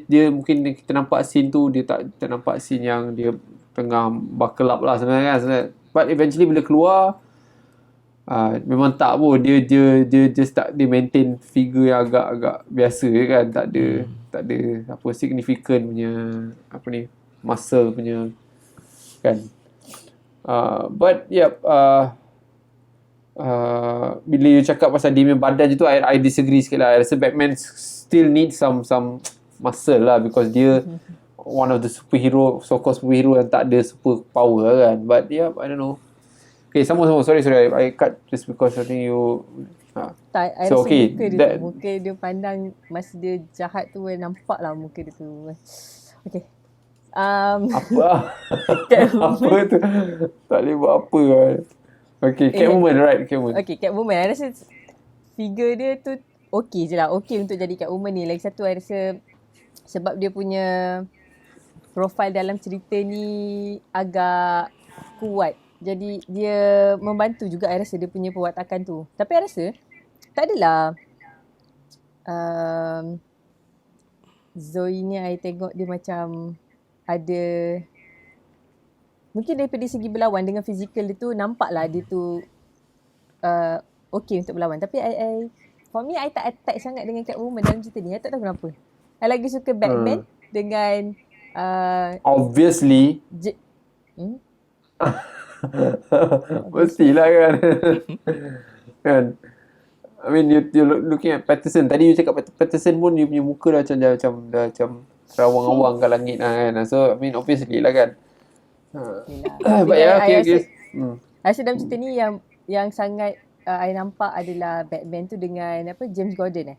Speaker 1: dia mungkin kita nampak scene tu, dia tak nampak scene yang dia tengah buckle up lah sebenarnya kan. But eventually bila keluar memang tak pun, dia just tak, dia maintain figure yang agak biasa kan, tak ada apa significant punya apa ni muscle punya kan. But bila you cakap pasal dia punya badan je tu, I disagree sikit lah. I rasa Batman still need some muscle lah, because dia one of the so-called superhero yang tak ada super power kan. But I don't know. Okay, sama sorry I cut just because I think you
Speaker 3: tak, I
Speaker 1: so
Speaker 3: rasa
Speaker 1: okay,
Speaker 3: muka dia tu, muka dia pandang masa dia jahat tu, nampak lah muka dia tu. Okay,
Speaker 1: apa apa tu, tak boleh buat apa lah. Okay, Catwoman, right? Catwoman.
Speaker 3: Okay, Catwoman. I rasa figure dia tu okay je lah. Okay untuk jadi Catwoman ni. Lagi satu, I rasa sebab dia punya profile dalam cerita ni agak kuat. Jadi dia membantu juga, I rasa, dia punya perwatakan tu. Tapi I rasa tak adalah Zoe ni I tengok dia macam ada, mungkin daripada segi berlawan dengan fizikal dia tu, nampaklah dia tu okay untuk berlawan. Tapi for me, I tak attach sangat dengan Catwoman dalam cerita ni. I tak tahu kenapa. I lagi suka Batman dengan
Speaker 1: obviously mestilah kan. Kan, I mean you looking at Pattinson. Tadi you cakap Pattinson pun dia punya muka dah macam terawang-awang kat langit lah kan. So I mean obviously lah kan. But okay.
Speaker 3: I rasa dalam cerita ni yang sangat I nampak adalah Batman tu dengan James Gordon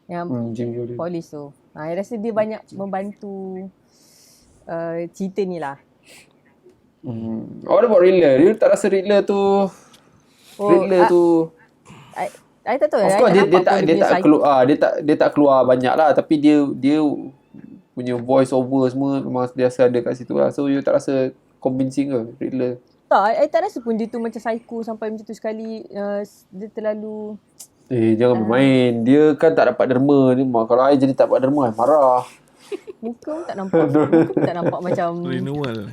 Speaker 3: yang
Speaker 1: James Gordon,
Speaker 3: polis tu. I rasa dia banyak membantu cerita ni lah.
Speaker 1: What about Riddler? You tak rasa Riddler tu
Speaker 3: I tak tahu.
Speaker 1: Of course dia tak keluar banyak lah, tapi dia punya voice over semua memang biasa ada kat situ lah. So you tak rasa convincing ke Riddler?
Speaker 3: Tak, I tak rasa pun dia tu macam psycho sampai macam tu sekali. Dia terlalu
Speaker 1: jangan bermain. Dia kan tak dapat derma ni. Kalau I jadi tak dapat derma, I marah.
Speaker 3: Muka pun tak nampak macam
Speaker 2: renewal.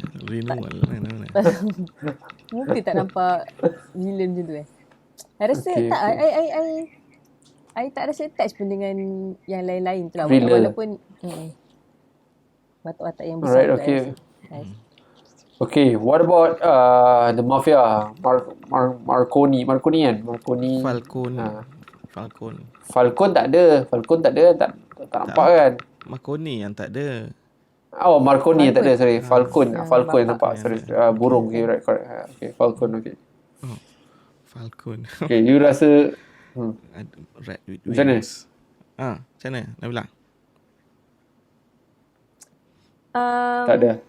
Speaker 3: Muka tak nampak villain macam tu I rasa tak. I tak rasa attach pun dengan yang lain-lain tu lah. Walaupun watak-watak yang besar.
Speaker 1: Alright, okay. Okay, what about the Mafia? Marconi kan? Falcon tak ada. Tak nampak kan?
Speaker 2: Marconi yang tak ada.
Speaker 1: Oh, Marconi yang tak ada, sorry. Falcon yang nampak. Sorry. Burung, okay, right, correct. Okay, Falcon, okay.
Speaker 2: Falcon.
Speaker 1: Okay, you rasa
Speaker 2: Red with
Speaker 1: wings.
Speaker 2: Macam mana? Nabila?
Speaker 1: Tak ada.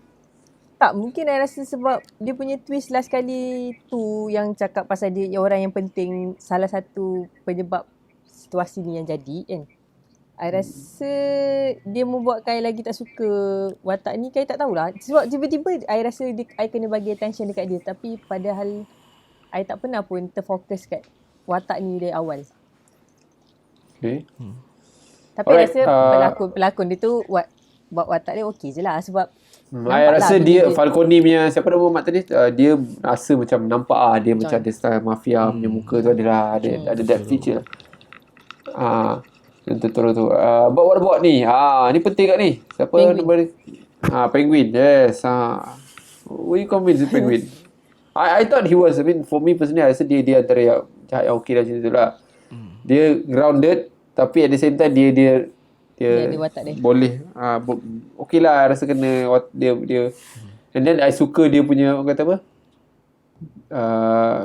Speaker 3: Tak, mungkin I rasa sebab dia punya twist last kali tu yang cakap pasal dia orang yang penting, salah satu penyebab situasi ni yang jadi kan. I rasa dia membuatkan I lagi tak suka watak ni. I tak tahulah. Sebab tiba-tiba I rasa I kena bagi attention dekat dia. Tapi padahal I tak pernah pun terfokus kat watak ni dari awal.
Speaker 1: Okay.
Speaker 3: Tapi I rasa pelakon dia tu buat watak dia okey je lah. Sebab
Speaker 1: I rasa dia Falcone punya, siapa nama mak tadi, dia rasa macam nampak dia macam ada style mafia punya muka tu, ada depth feature. Betul tu. But what about ni? Ni penting kat ni. Siapa nama dia? Penguin. Yes. Were you convinced with Penguin? I thought he was, I mean for me personally, I rasa dia antara yang jahat yang okay lah macam tu lah. Dia grounded tapi at the same time dia
Speaker 3: Dia watak dia.
Speaker 1: boleh okay lah, rasa kena dia and then I suka dia punya orang kata apa,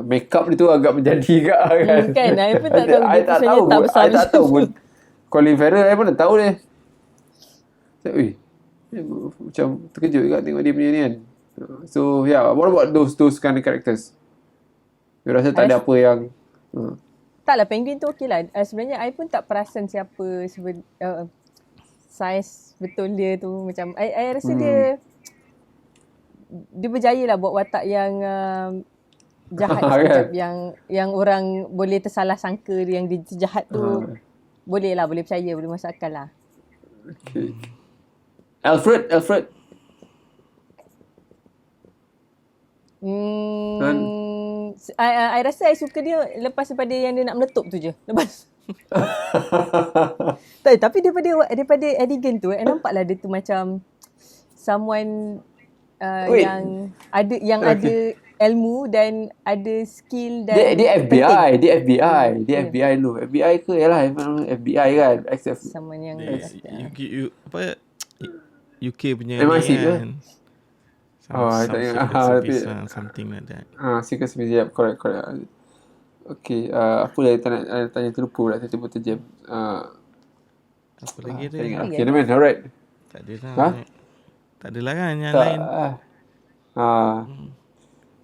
Speaker 1: makeup dia tu agak menjadi kan.
Speaker 3: Kan, I pun tak tahu dia
Speaker 1: I
Speaker 3: sebenarnya tak besar
Speaker 1: I tak tahu pun Colin Farrell I pun tak tahu dia. Macam terkejut juga tengok dia punya ni kan. So yeah, what about those kind of characters? You rasa tak ada apa yang
Speaker 3: taklah, penguin tu okey lah. Sebenarnya I pun tak perasan siapa saiz betul dia tu. Macam I rasa dia berjaya lah buat watak yang jahat sekejap, yang orang boleh tersalah sangka yang dia jahat tu. Boleh percaya, boleh masuk akal lah.
Speaker 1: Okay. Alfred
Speaker 3: I rasa I suka dia lepas daripada yang dia nak meletup tu je. Lepas tapi daripada Eddie tu nampaklah dia tu macam someone yang ada ilmu dan ada skill dan
Speaker 1: dia FBI dulu. FBI ke yalah FBI kan, except
Speaker 3: someone yang
Speaker 2: UK punya
Speaker 1: MI6 ke?
Speaker 2: Something like that.
Speaker 1: Secret Service, yep, correct. Okay, apa lagi nak tanya terlupa pula tiba-tiba terjam.
Speaker 2: Apa lagi dia?
Speaker 1: Okay, man, alright.
Speaker 2: Tak ada lah. Tak adalah kan yang lain.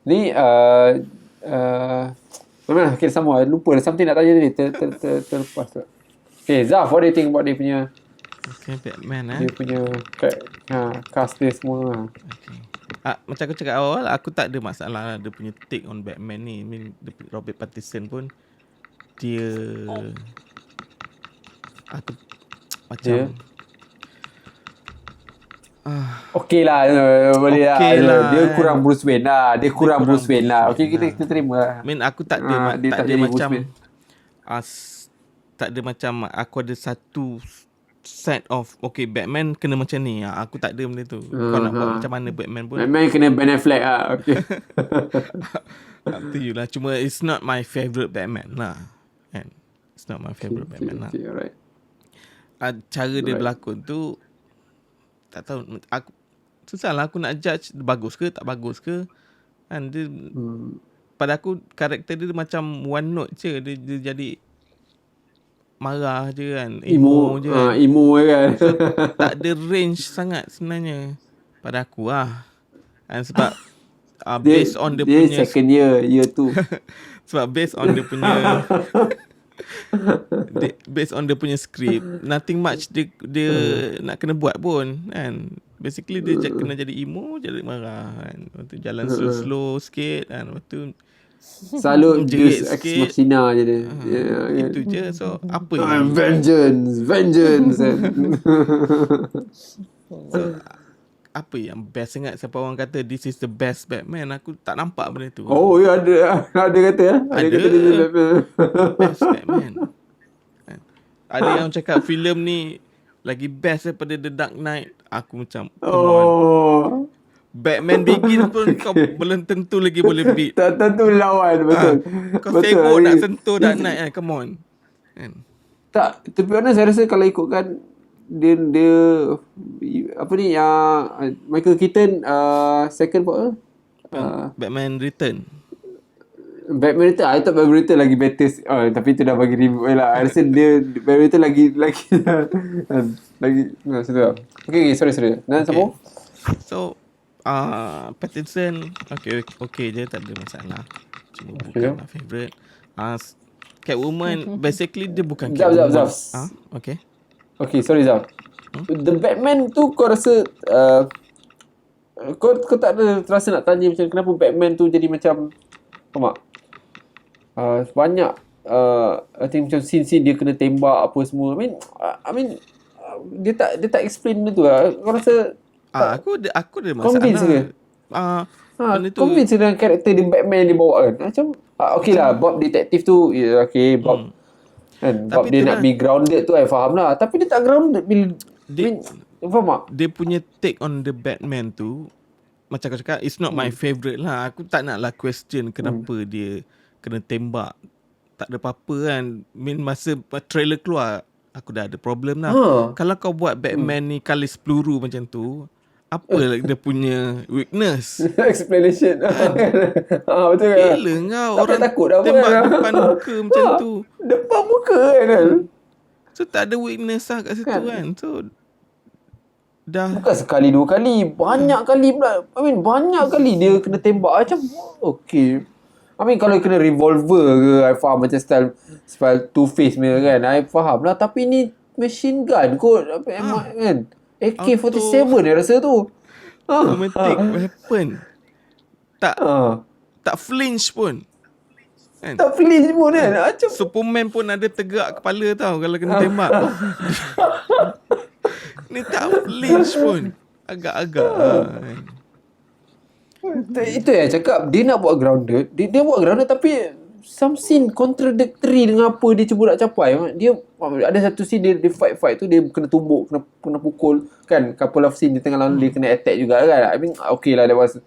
Speaker 1: Ni mana okay, sama lupa ada something nak tanya tadi terlepas tu. Okay, Zaf, what do you think about dia punya
Speaker 2: Batman
Speaker 1: dia punya cast dia semua.
Speaker 2: Okay. Macam aku cakap awal, aku tak ada masalah lah dia punya take on Batman ni. I mean, Robert Pattinson pun dia aku macam
Speaker 1: okey lah, boleh
Speaker 2: okay
Speaker 1: lah. Dia kurang Bruce Wayne lah. Bruce Wayne lah. Okey, kita terima lah.
Speaker 2: I mean, aku tak ada tak ada macam tak ada macam aku ada satu set of Batman kena macam ni. Aku tak ada benda tu. Kau nak buat macam mana Batman pun.
Speaker 1: Batman kena Ben Affleck lah. Okay.
Speaker 2: Up to you lah. Cuma it's not my favourite Batman lah. And it's not my favourite Batman lah.
Speaker 1: Alright.
Speaker 2: Cara dia berlakon tu tak tahu. Aku susah lah aku nak judge bagus ke tak bagus ke. Kan dia pada aku karakter dia macam one note je. Dia jadi marah je kan, emo je kan.
Speaker 1: Emo kan.
Speaker 2: So, tak ada range sangat sebenarnya pada aku lah. And sebab based on dia punya
Speaker 1: second year 2.
Speaker 2: sebab based on dia punya based on dia punya script, nothing much dia nak kena buat pun kan. Basically dia kena jadi emo, jadi marah kan. Lepas tu jalan slow sikit kan. Lepas tu
Speaker 1: selalu Deus Ex Machina je dia.
Speaker 2: Itu je. So apa yang
Speaker 1: vengeance
Speaker 2: so, apa yang best sangat siapa orang kata this is the best Batman, aku tak nampak benda tu.
Speaker 1: Oh ya, ada kata ya. Ada kata dia Batman.
Speaker 2: Best Batman. Ada yang cakap filem ni lagi best daripada The Dark Knight. Aku macam come on. Batman Begins pun kau belum tentu lagi boleh beat.
Speaker 1: Tak tentu lawan, betul.
Speaker 2: Kau sibuk nak sentuh Dark Knight kan, come on. Kan?
Speaker 1: Tak, to be honest saya rasa kalau ikutkan dia apa ni yang Michael Keaton second part
Speaker 2: Batman Return.
Speaker 1: I thought Batman Return lagi better. Tapi tu dah bagi review lah. I rasa dia Batman Return lagi situ lah. Okay, sorry. Dan sambung.
Speaker 2: So Pattinson okay je, tak ada masalah. Cuma bukan my favourite. Catwoman basically dia bukan Catwoman.
Speaker 1: Okay, sorry Zaf. The Batman tu kau rasa kau tak ada terasa nak tanya macam kenapa Batman tu jadi macam apa? Banyak I think macam scene dia kena tembak apa semua. I mean dia tak explain benda tu lah. Kau rasa
Speaker 2: aku ada masalah.
Speaker 1: Convince ke? Convince dengan karakter dia Batman yang dia bawa kan. Macam okay lah, Bob detektif tu okay, Bob kan, Bob dia nak be grounded tu I faham lah. Tapi dia tak grounded bila faham tak?
Speaker 2: Dia punya take on the Batman tu macam kau cakap, it's not my favourite lah. Aku tak nak lah question kenapa dia kena tembak. Tak ada apa-apa kan. Masa trailer keluar, aku dah ada problem lah. Kalau kau buat Batman ni kalis peluru macam tu, apa lah dia punya weakness?
Speaker 1: Explanation. Betul kan?
Speaker 2: Gila kau,
Speaker 1: Tak
Speaker 2: orang
Speaker 1: takut dah
Speaker 2: tembak
Speaker 1: apa,
Speaker 2: depan muka macam tu.
Speaker 1: Depan muka kan?
Speaker 2: So tak ada weakness lah kat situ kan. So dah
Speaker 1: Bukan sekali, dua kali. Banyak kali pula. Banyak kali dia kena tembak. Macam, okay. Kalau kena revolver ke, I faham macam style Two-Face punya kan. I faham lah. Tapi ni machine gun kot. Kan? AK-47 ni rasa tu.
Speaker 2: automatic weapon. Tak flinch pun. Kan?
Speaker 1: Tak flinch pun kan. Macam,
Speaker 2: Superman pun ada tegak kepala tau kalau kena tembak. Ni tak flinch pun. Agak-agak.
Speaker 1: Itu yang cakap. Dia nak buat grounded. Dia buat grounded tapi some scene contradictory dengan apa dia cuba nak capai. Dia ada satu scene dia fight tu dia kena tumbuk, kena pukul kan. Couple of scene dia tengah lalu dia kena attack juga kan. Okay lah, that was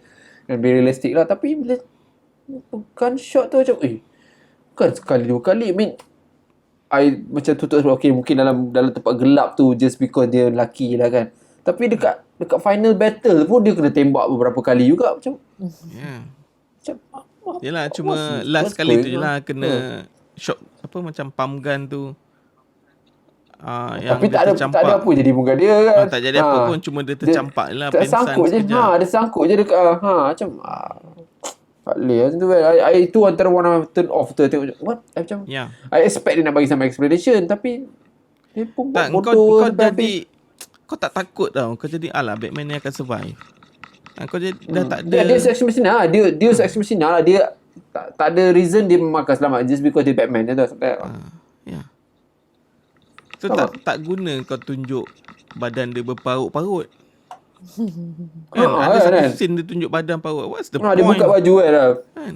Speaker 1: very realistic lah. Tapi bila gunshot tu macam bukan sekali dua kali. I macam tutup sebab okay mungkin dalam tempat gelap tu just because dia lelaki lah kan. Tapi dekat final battle pun dia kena tembak beberapa kali juga macam. Macam
Speaker 2: Yelah, cuma last kali tu je lah kena shock macam pump gun tu. Yang
Speaker 1: tapi tak ada apa jadi muka dia kan.
Speaker 2: Tak jadi apa pun, cuma dia tercampak lah, pensan
Speaker 1: sangkut je.
Speaker 2: sekejap.
Speaker 1: Dia sangkut je dekat macam tak boleh macam tu kan. Itu antara one of turn off tu. Tengok what? Macam I expect dia nak bagi some explanation tapi dia pun buat
Speaker 2: kau jadi kau tak takut tau. Kau jadi Batman ni akan survive. Kau jadi dah tak ada.
Speaker 1: Dia sex machine lah. Dia sex machine lah. Dia tak ada reason dia makan selamat just because dia Batman dia tu.
Speaker 2: So tak guna kau tunjuk badan dia berparut-parut. Kan ada satu scene dia tunjuk badan parut. What's the point?
Speaker 1: Dia buka baju kan.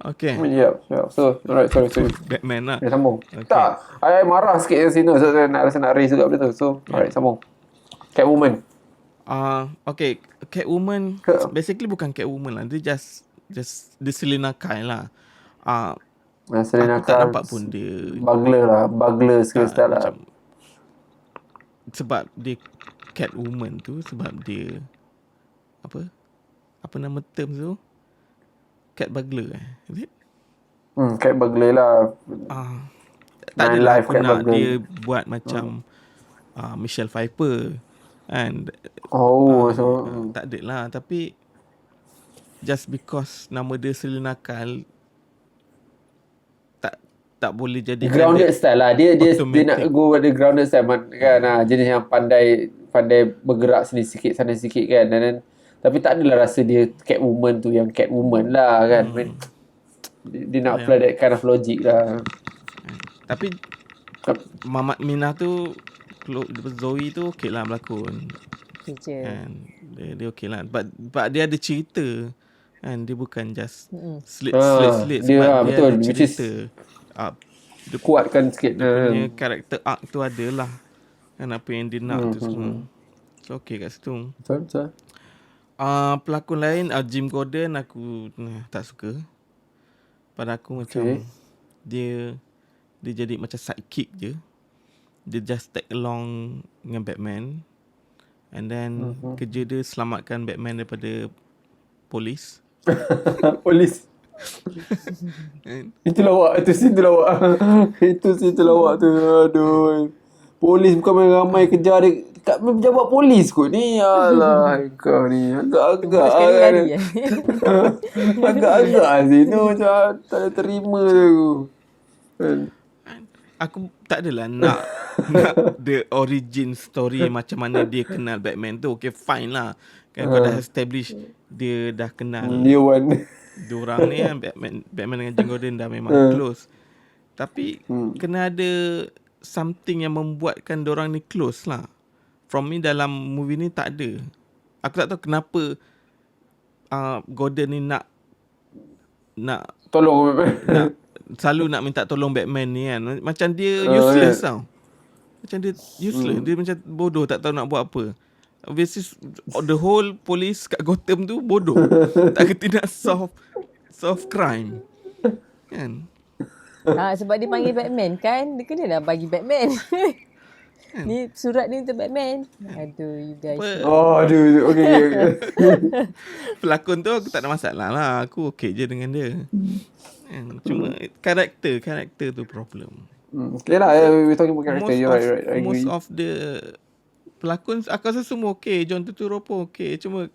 Speaker 2: Okay.
Speaker 1: So, alright, sorry.
Speaker 2: Batman lah.
Speaker 1: Sambung.
Speaker 2: Okay.
Speaker 1: Tak, I marah sikit yang sini. So, saya nak raise juga benda tu. So, alright, sambung. Catwoman.
Speaker 2: Okay, Catwoman basically bukan Catwoman lah. Dia just Selina Kyle lah.
Speaker 1: Selina
Speaker 2: aku tak nampak pun dia
Speaker 1: Bugler sekali lah.
Speaker 2: Sebab dia Catwoman tu, sebab dia apa nama term tu? Cat burglar is it?
Speaker 1: Cat burglar lah.
Speaker 2: Tak adalah aku nak dia buat macam Michelle Pfeiffer kan. Tak ada lah. Tapi just because nama dia Selina Kyle tak boleh jadi
Speaker 1: grounded style lah. Dia nak go pada grounded style kan. Jenis yang pandai bergerak sini sikit sana sikit kan. Dan tapi tak adalah rasa dia Catwoman tu yang Catwoman lah kan. Dia nak apply that kind of logic lah.
Speaker 2: Tapi Mamat Minah tu, Zoe tu okey lah berlakon. Kan? Dia okey lah. But dia ada cerita kan. Dia bukan just slit sebab dia
Speaker 1: betul,
Speaker 2: ada cerita.
Speaker 1: Dia kuatkan sikit.
Speaker 2: Punya karakter arc tu adalah kan apa yang dia nak tu semua. So okey kat situ.
Speaker 1: Betul.
Speaker 2: Pelakon lain Jim Gordon aku tak suka. Pada aku macam dia jadi macam sidekick je. Dia just tag along dengan Batman. And then kerja dia selamatkan Batman daripada polis.
Speaker 1: Polis. Itu lawak. Itu scene tu lawak. Aduh. Polis bukan main ramai kejar dia. Kat pejabat polis kot ni. Alah kau ni. Agak-agak agak-agak sini macam tak ada terima tu.
Speaker 2: Aku tak adalah nak the origin story macam mana dia kenal Batman tu. Okay, fine lah. Kan kau dah establish dia dah kenal.
Speaker 1: Dia one.
Speaker 2: Diorang ni kan Batman dengan Jim Gordon dah memang close. Tapi kena ada something yang membuatkan diorang ni close lah. From me dalam movie ni tak ada. Aku tak tahu kenapa Gordon ni nak
Speaker 1: tolong Batman.
Speaker 2: Selalu nak minta tolong Batman ni kan. Macam dia useless tau. Macam dia useless. Dia macam bodoh, tak tahu nak buat apa. Obviously the whole police kat Gotham tu bodoh. Tak kerti nak solve crime. Kan?
Speaker 3: Sebab dia panggil Batman kan. Dia kena dah bagi Batman. Ni surat ni untuk Batman. Aduh, you guys.
Speaker 1: Aduh. Okay.
Speaker 2: Pelakon tu aku tak ada masalah lah. Aku okay je dengan dia. Cuma karakter tu problem.
Speaker 1: Okay lah, we're talking about character. You're right. I agree.
Speaker 2: Most of the pelakon aku rasa semua okay. John Turturro pun okay. Cuma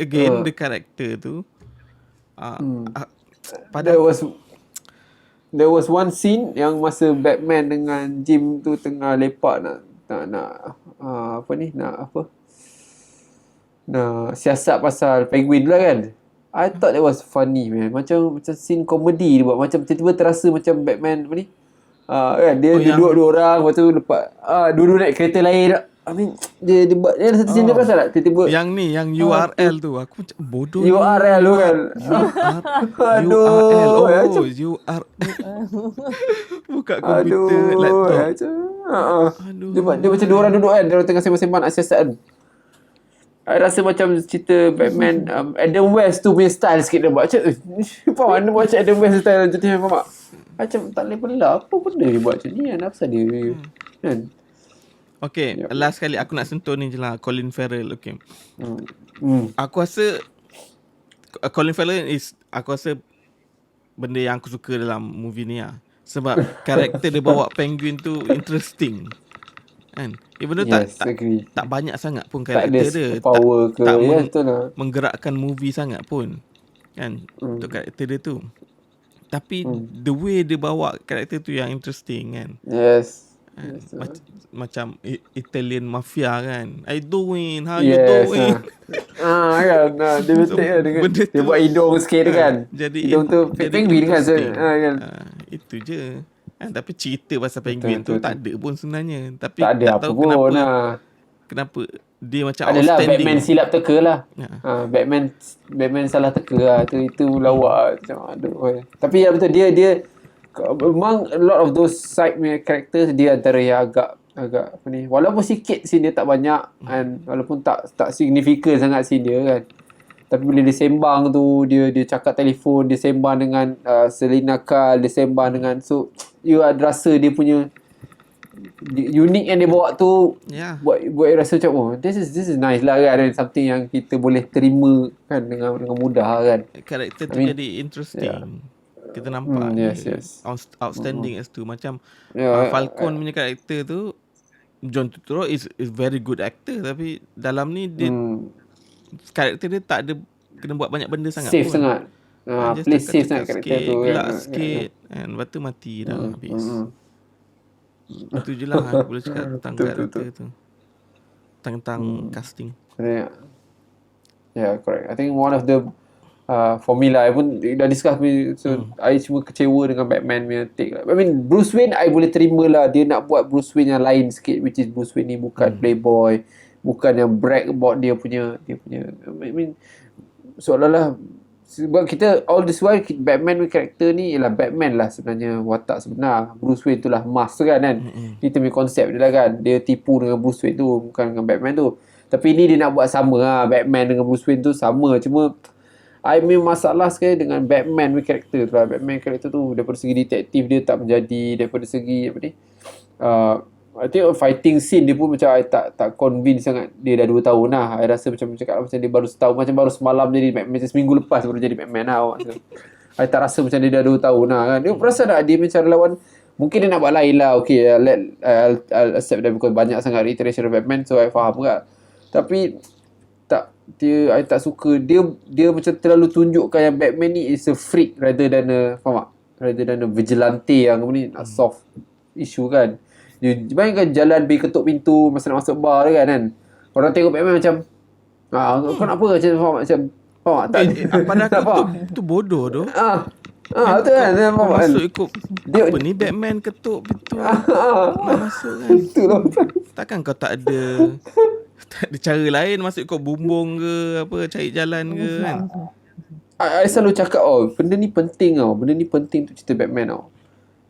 Speaker 2: again the character tu
Speaker 1: There was one scene yang masa Batman dengan Jim tu tengah lepak nak siasat pasal Penguin lah kan. I thought that was funny, man. Macam scene komedi dia buat. Macam tiba-tiba terasa macam Batman kan dia dua orang, lepas tu lepas dua-dua naik kereta lain. I mean dia buat dia satu scene dia pasal tak tiba-tiba
Speaker 2: yang URL tu aku macam bodoh.
Speaker 1: URL tu kan.
Speaker 2: URL buka komputer laptop.
Speaker 1: Dia macam dua orang duduk kan, dia orang tengah sembang-sembang nak siasat kan. I rasa macam cerita Batman Adam West tu punya style sikit dia buat. Macam faham mana buat macam Adam West style macam faham tak? Macam tak boleh belah apa benda dia buat macam ni kan. Apa dia kan.
Speaker 2: Okay, last kali aku nak sentuh ni je lah, Colin Farrell. Okay. Aku rasa Colin Farrell aku rasa benda yang aku suka dalam movie ni lah. Sebab karakter dia bawa Penguin tu interesting. Kan? Even though tak banyak sangat pun karakter dia.
Speaker 1: Power
Speaker 2: tak
Speaker 1: lah.
Speaker 2: menggerakkan movie sangat pun. Kan? Untuk karakter dia tu. Tapi the way dia bawa karakter tu yang interesting kan.
Speaker 1: Yes.
Speaker 2: Macam Italian mafia kan. How you doing?
Speaker 1: Kan. Dia betul dengan dia buat hidung sikit kan.
Speaker 2: Jadi
Speaker 1: hidung tu penguin kan. Kan.
Speaker 2: Itu je. Tapi cerita pasal penguin tu tak ada pun sebenarnya. Tapi
Speaker 1: tak ada
Speaker 2: tak
Speaker 1: apa
Speaker 2: tahu
Speaker 1: pun.
Speaker 2: Kenapa dia macam
Speaker 1: adalah
Speaker 2: outstanding.
Speaker 1: Batman silap teka lah. Batman salah teka lah. Itu lawak macam aduh. Tapi ya betul dia memang a lot of those side characters dia antara yang agak apa ni, walaupun sikit scene dia tak banyak kan, walaupun tak signifikan sangat scene dia kan, tapi bila dia sembang tu dia cakap telefon, dia sembang dengan Selina Kyle, dia sembang dengan, so you ada rasa dia punya unik yang dia bawa tu buat rasa macam this is nice lah kan, something yang kita boleh terima kan dengan mudah kan.
Speaker 2: Karakter tu jadi interesting. Kita nampak outstanding as tu. Macam Falcon punya karakter tu, John Turturro is very good actor, tapi dalam ni dia karakter dia tak ada kena buat banyak benda sangat
Speaker 1: safe
Speaker 2: pun.
Speaker 1: Sangat play safe sangat karakter tu,
Speaker 2: gelak sikit kan, lepas tu mati dah habis. Itu je lah aku boleh cakap tentang karakter tu, tentang casting.
Speaker 1: Correct. I think one of the for me lah, I pun dah discuss so I cuma kecewa dengan Batman punya take lah. I mean Bruce Wayne I boleh terima lah, dia nak buat Bruce Wayne yang lain sikit, which is Bruce Wayne ni bukan playboy, bukan yang brag about dia punya I mean seolah-olah sebab kita all this while Batman punya karakter ni ialah Batman lah sebenarnya, watak sebenar Bruce Wayne tu lah mask tu kan. Itu punya konsep dia lah kan, dia tipu dengan Bruce Wayne tu, bukan dengan Batman tu. Tapi ni dia nak buat sama lah, Batman dengan Bruce Wayne tu sama, cuma I mean masalah sekali dengan Batman punya karakter tu lah. Batman karakter tu daripada segi detektif dia tak menjadi, daripada segi apa ni, I think fighting scene dia pun macam I tak convince sangat. Dia dah 2 tahun lah, I rasa macam dia baru setahun, macam baru semalam jadi Batman, macam seminggu lepas baru jadi Batman lah. I tak rasa macam dia dah 2 tahun lah kan. Dia perasan tak dia macam lawan, mungkin dia nak buat lain lah, okay, I'll accept that because banyak sangat reiteration of Batman, so I faham juga. Tapi I tak suka dia macam terlalu tunjukkan yang Batman ni is a freak rather than a, faham tak? Rather than a vigilante yang ni nak solve issue kan. Dia bayangkan jalan pergi ketuk pintu masa nak masuk bar kan. Orang tengok Batman macam kau nak apa macam faham tak?
Speaker 2: Padahal tu bodoh tu.
Speaker 1: Betul kan?
Speaker 2: Masuk ikut dia, apa ni Batman ketuk pintu nak masuk kan.
Speaker 1: Itulah.
Speaker 2: Takkan kau tak ada cara lain, masuk kau bumbung ke apa, cari jalan ke kan. I
Speaker 1: selalu cakap benda ni penting benda ni penting untuk cerita Batman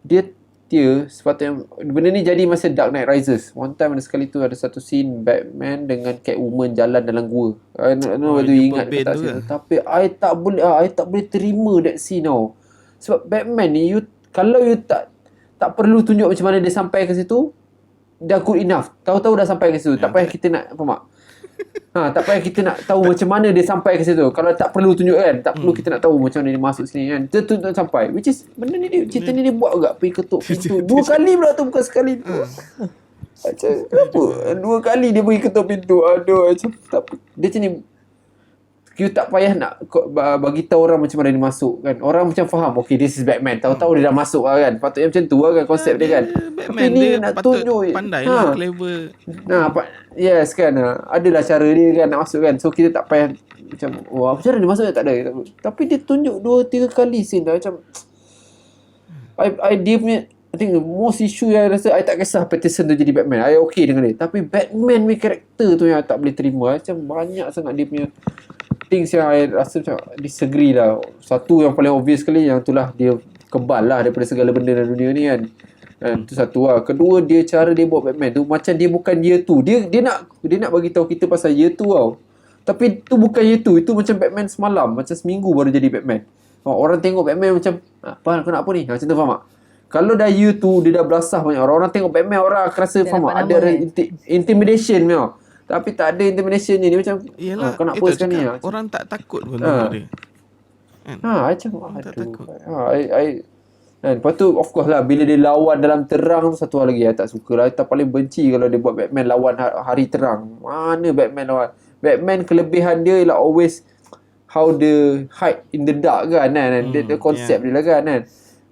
Speaker 1: Dia dia sepatutnya benda ni jadi masa Dark Knight Rises. One time ada sekali tu ada satu scene Batman dengan Catwoman jalan dalam gua. I don't know whether you ingat ke tak scene tu. Tapi I tak boleh terima that scene tau. Sebab Batman ni kalau you tak perlu tunjuk macam mana dia sampai ke situ, dah good enough. Tahu-tahu dah sampai ke situ. Tak payah kita nak, faham tak? Tak payah kita nak tahu macam mana dia sampai ke situ. Kalau tak perlu tunjuk kan, tak perlu kita nak tahu macam mana dia masuk sini kan. Dia tunjuk sampai. Which is benda ni cerita ni dia buat agak pergi ketuk pintu. 2 kali pula tu, bukan sekali. Macam kenapa? 2 kali dia pergi ketuk pintu. Aduh, macam tak, dia macam ni. You tak payah nak bagi tahu orang macam mana dia masuk kan. Orang macam faham, okay, this is Batman. Tahu-tahu dia dah masuk lah kan. Patutnya macam tu lah kan konsep dia kan.
Speaker 2: Batman
Speaker 1: tapi ni
Speaker 2: dia
Speaker 1: nak
Speaker 2: patut
Speaker 1: tunjuk
Speaker 2: pandai lah, clever.
Speaker 1: Yes kan. Adalah cara dia kan nak masuk kan. So kita tak payah macam, wah macam mana dia masuk, tak ada. Tapi dia tunjuk 2-3 kali scene dah macam dia punya, I think the most issue yang I rasa I tak kisah Pattinson tu jadi Batman. I okay dengan dia. Tapi Batman punya karakter tu yang I tak boleh terima. Macam banyak sangat dia punya things yang I rasa macam disagree lah. Satu yang paling obvious sekali, yang itulah dia kebal lah daripada segala benda dalam dunia ni kan. Itu satu lah. Kedua, dia cara dia buat Batman tu macam dia bukan year tu. Dia nak bagi tahu kita pasal year tu tau. Tapi tu bukan year tu. Itu macam Batman semalam, macam seminggu baru jadi Batman. Orang tengok Batman macam, apa kau nak apa ni? Macam tu, faham tak? Kalau dah year tu, dia dah belasah banyak orang tengok Batman, orang akan rasa, faham tak? Ada intimidation tau. Tapi tak ada intimidation ni. Dia macam, kau nak apa sekarang ni?
Speaker 2: Orang tak takut pun tengok dia.
Speaker 1: Macam, tak takut. Lepas tu, of course lah, bila dia lawan dalam terang tu, satu hal lagi I tak suka lah. I tak paling benci kalau dia buat Batman lawan hari terang. Mana Batman lawan? Batman kelebihan dia ialah always how the hide in the dark kan. Dia konsep dia lah kan.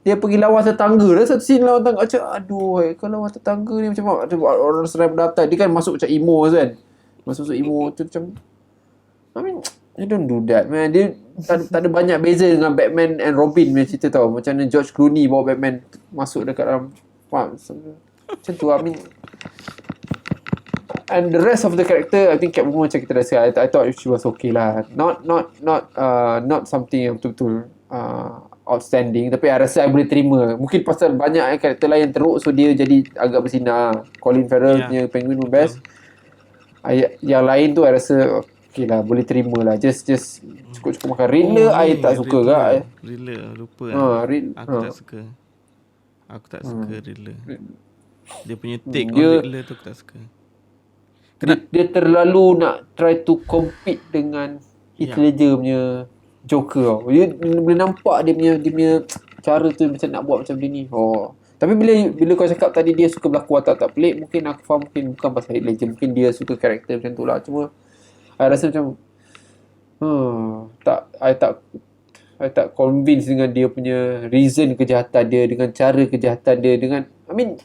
Speaker 1: Dia pergi lawan tetangga dah, satu scene lawan tetangga. Macam, aduh, kau lawan tetangga ni macam orang serai pendatang. Dia kan masuk macam emo kan. Masuk emo tu macam, I mean, I don't do that man. Dia tak ada banyak beza dengan Batman and Robin punya cerita tau. Macam mana George Clooney bawa Batman masuk dekat dalam, faham? Macam tu, I mean. And the rest of the character, I think Catwoman macam kita dah cakap, I thought she was okay lah. Not something yang betul-betul outstanding. Tapi I rasa I boleh terima. Mungkin pasal banyak karakter lain teruk, so dia jadi agak bersinar. Colin Farrell punya Penguin pun best. Yang lain tu I rasa okay lah, boleh terima lah. Just cukup makan. Riddler I tak suka kak.
Speaker 2: Riddler lupa. Aku tak suka Riddler. Dia punya take on Riddler tu aku tak suka.
Speaker 1: Dia terlalu nak try to compete dengan Heath Ledger punya Joker tau. Dia boleh nampak dia punya cara tu macam nak buat macam dia ni. Tapi bila kau cakap tadi dia suka berlaku tak pelik, mungkin aku faham, mungkin bukan pasal Heath Ledger, mungkin dia suka karakter macam tu lah. Cuma I rasa macam I tak convince dengan dia punya reason kejahatan dia, dengan cara kejahatan dia, dengan I mean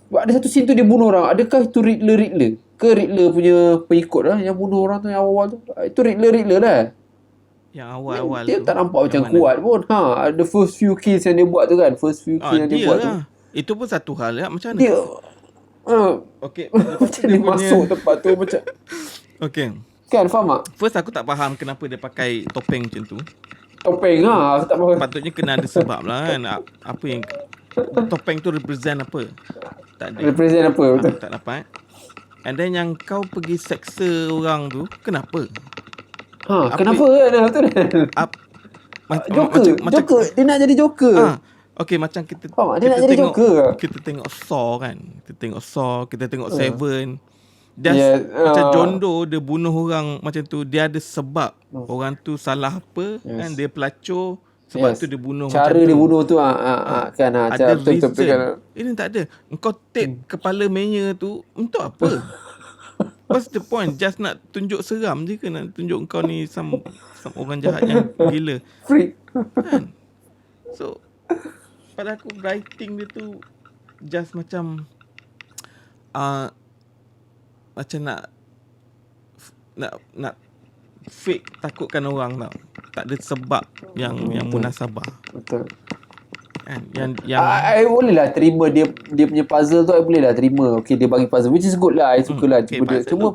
Speaker 1: ada satu scene tu dia bunuh orang. Adakah itu Riddler ke Riddler punya pengikut lah yang bunuh orang tu yang awal tu? Itu Riddler lah.
Speaker 2: Yang awal
Speaker 1: dia
Speaker 2: tu
Speaker 1: tak nampak macam mana? Kuat pun. The first few kills yang dia buat tu kan. First few kills yang dia buat tu.
Speaker 2: Itu pun satu hal ya. Macam mana?
Speaker 1: Dia
Speaker 2: okay.
Speaker 1: Macam dia masuk tempat tu macam
Speaker 2: okay.
Speaker 1: Kan, faham tak?
Speaker 2: First aku tak faham kenapa dia pakai topeng macam tu.
Speaker 1: Topeng aku tak faham.
Speaker 2: Patutnya kena ada sebab lah kan. Apa yang topeng tu represent apa? Tak ada.
Speaker 1: Represent apa? Betul.
Speaker 2: Tak dapat. And then yang kau pergi seksa orang tu, kenapa?
Speaker 1: Kenapa kan? Betul kan? Joker. Dia nak jadi Joker.
Speaker 2: Okay, macam kita
Speaker 1: dia nak jadi Joker.
Speaker 2: Kita tengok Saw kan. Kita tengok Seven. Macam Jondo dia bunuh orang macam tu, dia ada sebab. Orang tu salah apa kan, dia pelacur, sebab tu dia bunuh
Speaker 1: cara
Speaker 2: macam tu.
Speaker 1: Cara dia bunuh tu kan
Speaker 2: ada
Speaker 1: betul kan.
Speaker 2: Ini tak ada. Engkau take kepala mayor tu untuk apa? What's the point? Just nak tunjuk seram je ke? Nak tunjuk kau ni some orang jahat yang gila.
Speaker 1: Freak.
Speaker 2: Kan? So pada aku writing dia tu just macam macam nak fake takutkan orang tau. Tak ada sebab yang munasabah. Betul. Kan? Yang
Speaker 1: I boleh lah terima dia punya puzzle tu, I boleh lah terima. Okay, dia bagi puzzle, which is good lah. I suka lah. Cuma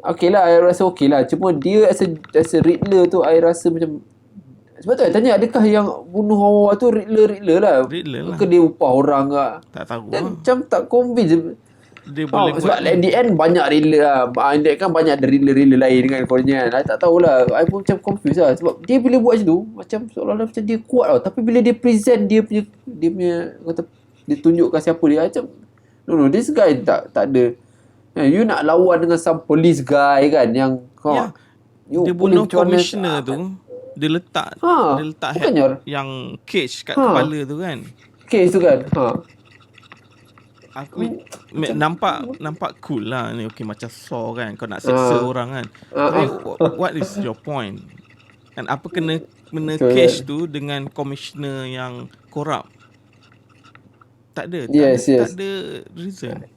Speaker 1: okay lah, I rasa okay lah. Cuma dia as a Riddler tu, I rasa macam Sebab tu saya tanya, adakah yang bunuh orang tu Riddler lah?
Speaker 2: Riddler lah.
Speaker 1: Ke dia upah orang ke?
Speaker 2: Tak tahu
Speaker 1: Dan
Speaker 2: lah.
Speaker 1: macam tak convince.
Speaker 2: Dia boleh
Speaker 1: Sebab at the end banyak Riddler lah. In the end kan banyak ada Riddler lain kan kononnya. I tak tahulah. I pun macam confused lah. Sebab dia bila buat macam tu, macam seolah-olah macam dia kuat tau. Tapi bila dia present dia punya kata, dia tunjukkan siapa dia, macam no, this guy tak ada. You nak lawan dengan some police guy kan yang
Speaker 2: Ya. Dia bunuh commissioner tu. Dia letak
Speaker 1: bukannya
Speaker 2: yang cage kat kepala tu kan.
Speaker 1: case tu kan.
Speaker 2: Aku nampak cool lah ni. Okay, macam Saw kan, kau nak seksa orang kan. Tapi what is your point? And apa kena cage tu dengan commissioner yang korup? Tak ada. Tak ada reason.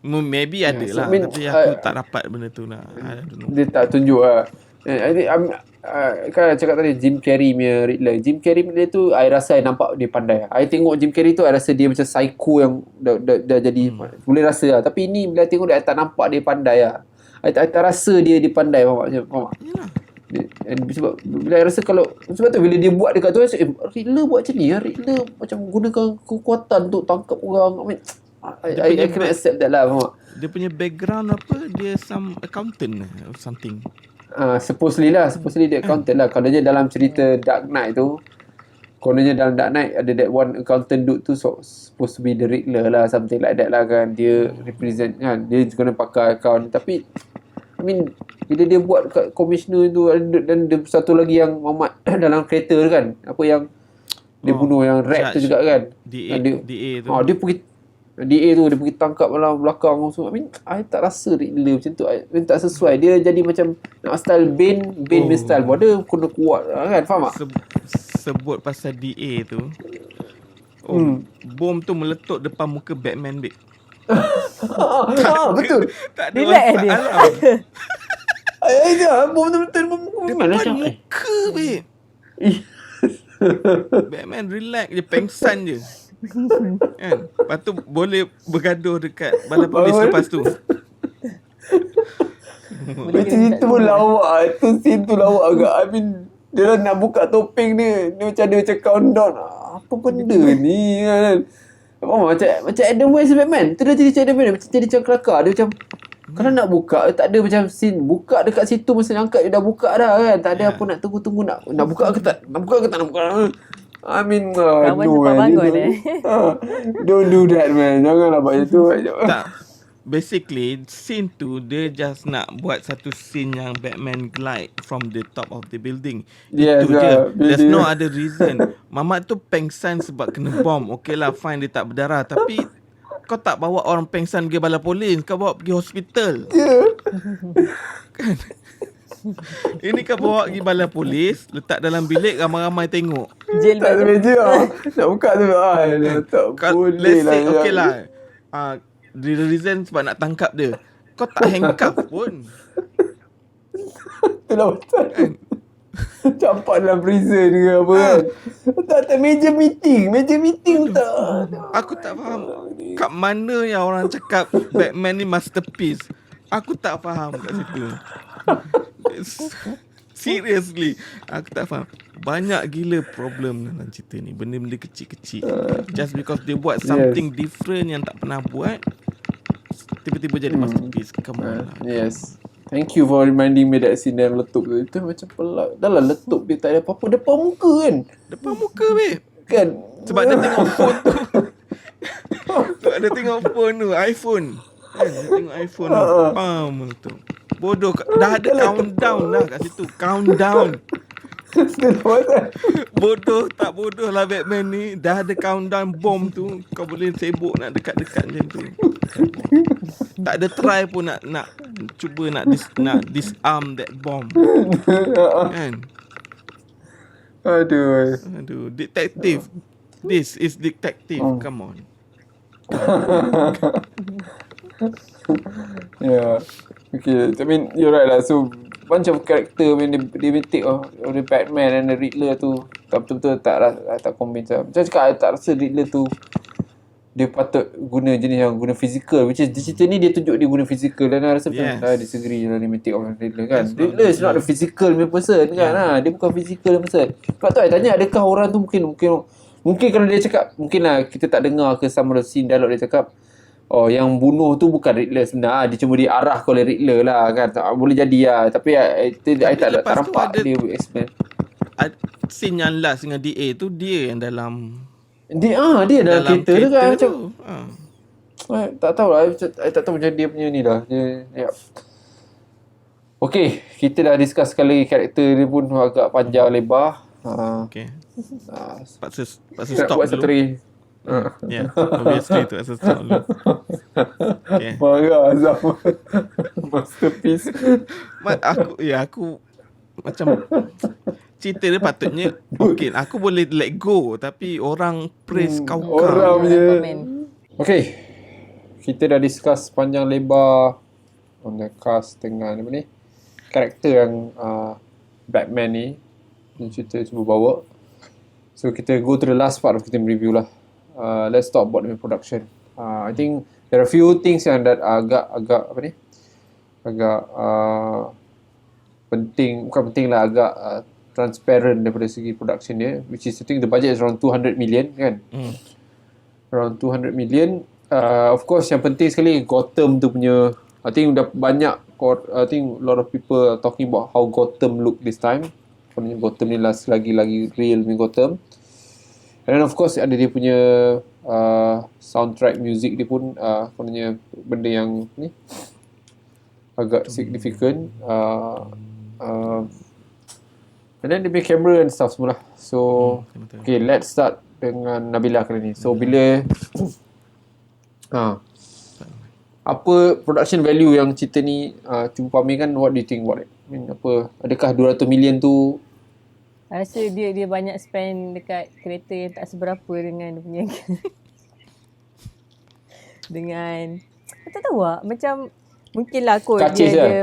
Speaker 2: Maybe ada lah. Tapi aku tak dapat benda tu lah. I don't know.
Speaker 1: Dia tak tunjuk lah. I think kan cakap tadi Jim Carrey punya Riddler. Jim Carrey dia tu I rasa I nampak dia pandai. I tengok Jim Carrey tu I rasa dia macam psycho yang dah jadi boleh rasa lah. Tapi ni bila I tengok dia I tak nampak dia pandai lah. I tak rasa dia pandai. Faham tak?
Speaker 2: Yalah.
Speaker 1: Sebab bila I rasa kalau sebab tu bila dia buat dekat tu Riddler buat macam ni ya. Riddler macam gunakan kekuatan untuk tangkap orang. I cannot accept that lah. Faham tak?
Speaker 2: Dia punya background apa? Dia some accountant or something.
Speaker 1: Supposedly dia accountant lah. Kononnya dalam cerita Dark Knight tu, kononnya dalam Dark Knight ada that one accountant dude tu supposed to be the Riddler lah, something like that lah kan. Dia represent kan, dia guna pakai account. Tapi I mean bila dia buat kat commissioner tu, dan dia satu lagi yang Muhammad dalam kereta tu kan, apa yang dia bunuh yang rat tu juga kan,
Speaker 2: DA tu.
Speaker 1: Dia pergi DA tu, dia pergi tangkap dalam belakang so, I mean, I tak rasa Riddler macam tu. I tak sesuai. Dia jadi macam nak style Bane punya style pun ada kena kuat kan, faham tak?
Speaker 2: Sebut pasal DA tu. Bom tu meletup depan muka Batman, babe.
Speaker 1: Betul.
Speaker 2: Tak ada
Speaker 3: Relax dia.
Speaker 1: Bom tu betul
Speaker 2: Depan muka, babe. Batman relax je, pengsan je. Kan? Lepas tu boleh bergaduh dekat balai polis lepas tu.
Speaker 1: Macam itu pun lawak. Itu scene tu lawak agak. I mean, dia nak buka topeng dia macam ada macam countdown. Apa benda ni kan? Macam Adam West Batman. Tu dah jadi macam Adam West. Macam jadi macam kelakar. Dia macam kalau nak buka, tak ada macam scene buka dekat situ masa dia angkat, dia dah buka dah kan. Tak ada apa nak tunggu-tunggu nak buka ke tak. Nak buka ke tak nak buka. I mean,
Speaker 3: kawan
Speaker 1: no
Speaker 3: sempat
Speaker 1: man.
Speaker 3: bangun
Speaker 1: Don't do that man. Janganlah buat macam tu.
Speaker 2: Tak. Basically, scene tu dia just nak buat satu scene yang Batman glide from the top of the building.
Speaker 1: Yes,
Speaker 2: Itu je. There's no other reason. Mamat tu pengsan sebab kena bom. Okay lah, fine, dia tak berdarah. Tapi kau tak bawa orang pengsan pergi balai polis. Kau bawa pergi hospital. Kan? Ini kau bawa pergi balai polis, letak dalam bilik, ramai-ramai tengok.
Speaker 3: Jail
Speaker 1: Tak ada meja lah. Nak buka tu. Tak boleh
Speaker 2: Let's
Speaker 1: lah.
Speaker 2: say, okay lah. The reason sebab nak tangkap dia. Kau tak handcuff pun.
Speaker 1: Itulah betul. Campak dalam prison ke apa kan. Tak meja meeting. Meja meeting tak.
Speaker 2: Aku tak faham kat mana yang orang cakap Batman ni masterpiece. Aku tak faham kat situ. Seriously, aku tak faham. Banyak gila problem dalam cerita ni. Benda-benda kecil-kecil. Just because dia buat something different yang tak pernah buat, tiba-tiba jadi masterpiece. Come on lah.
Speaker 1: Yes. Thank you for reminding me that scene dalam letup tu. Itu macam pelak. Dah lah letup dia tak ada apa-apa. Depan muka kan.
Speaker 2: Depan muka, babe.
Speaker 1: Kan.
Speaker 2: Sebab dia tengok phone tu. Sebab dia tengok phone tu, iPhone. Kan, dia tengok iPhone tu. Pam tu. Bodoh. Dah ada countdown dah kat situ. Countdown. Bodoh tak bodoh lah Batman ni. Dah ada countdown bom tu. Kau boleh sibuk nak dekat-dekat macam tu. Tak ada try pun nak cuba nak disarm that bomb. Kan? Aduh, detective. This is detective. Come on.
Speaker 1: Yeah. Okay, I mean you're right lah. So bunch of character when they take of the Batman and the Riddler tu tak betul-betul tak convince lah. Macam cakap I tak rasa Riddler tu dia patut guna jenis yang guna fizikal, which is di cerita ni dia tunjuk dia guna fizikal, dan I rasa
Speaker 2: Yes.
Speaker 1: I disagree dengan Limited of Riddler kan.
Speaker 2: That's not
Speaker 1: Riddler is not a
Speaker 2: Riddler.
Speaker 1: physical person kan. Dia bukan physical person. Sebab tu I tanya, adakah orang tu mungkin kalau dia cakap, mungkin lah kita tak dengar ke some of the scene dialog dia cakap, oh yang bunuh tu bukan Riddler sebenar, dia cuma diarah oleh Riddler lah kan. Boleh jadi lah, tapi I tak
Speaker 2: lepas tu
Speaker 1: nampak
Speaker 2: ada-
Speaker 1: dia explain.
Speaker 2: Scene yang last dengan DA tu dia yang dalam
Speaker 1: Dia dalam kereta tu kan macam
Speaker 2: tu.
Speaker 1: tak tahu lah. I tak tahu macam dia punya ni lah. Okay, kita dah discuss sekali karakter dia pun agak panjang lebar.
Speaker 2: Okay. Paksa
Speaker 1: Nak
Speaker 2: stop
Speaker 1: buat satu
Speaker 2: dulu.
Speaker 1: lagi.
Speaker 2: Yeah, obviously tu paksa stop dulu. Okay.
Speaker 1: Marah Azam. Masterpiece.
Speaker 2: Aku macam cerita dia patutnya okay, aku boleh let go, tapi orang praise kau.
Speaker 1: Orang punya.
Speaker 3: Komen.
Speaker 1: Okay, kita dah discuss panjang lebar on the cast dengan apa ni, karakter yang Batman ni yang cerita cuba bawa. So kita go to the last part of kita review lah. Let's talk about the production. I think there are few things yang that agak apa ni, agak penting, bukan penting lah, agak transparent daripada segi production dia, which is I think the budget is around 200 million kan. Around 200 million. Of course yang penting sekali Gotham tu punya, I think dah banyak, I think a lot of people are talking about how Gotham look this time. Kononnya Gotham ni lagi real ni Gotham. And then of course ada dia punya soundtrack music dia pun kononnya benda yang ni agak significant. And then dia punya camera and stuff semua lah. So
Speaker 2: betul.
Speaker 1: okay, let's start dengan Nabila kali ni. So bila apa production value yang cerita ni cuba pamerkan, what do you think about it? I mean, adakah 200 million tu
Speaker 3: Rasa dia banyak spend dekat kereta yang tak seberapa dengan dia punya dengan tak tahu lah, macam mungkin lah kot
Speaker 1: kacis lah?
Speaker 3: dia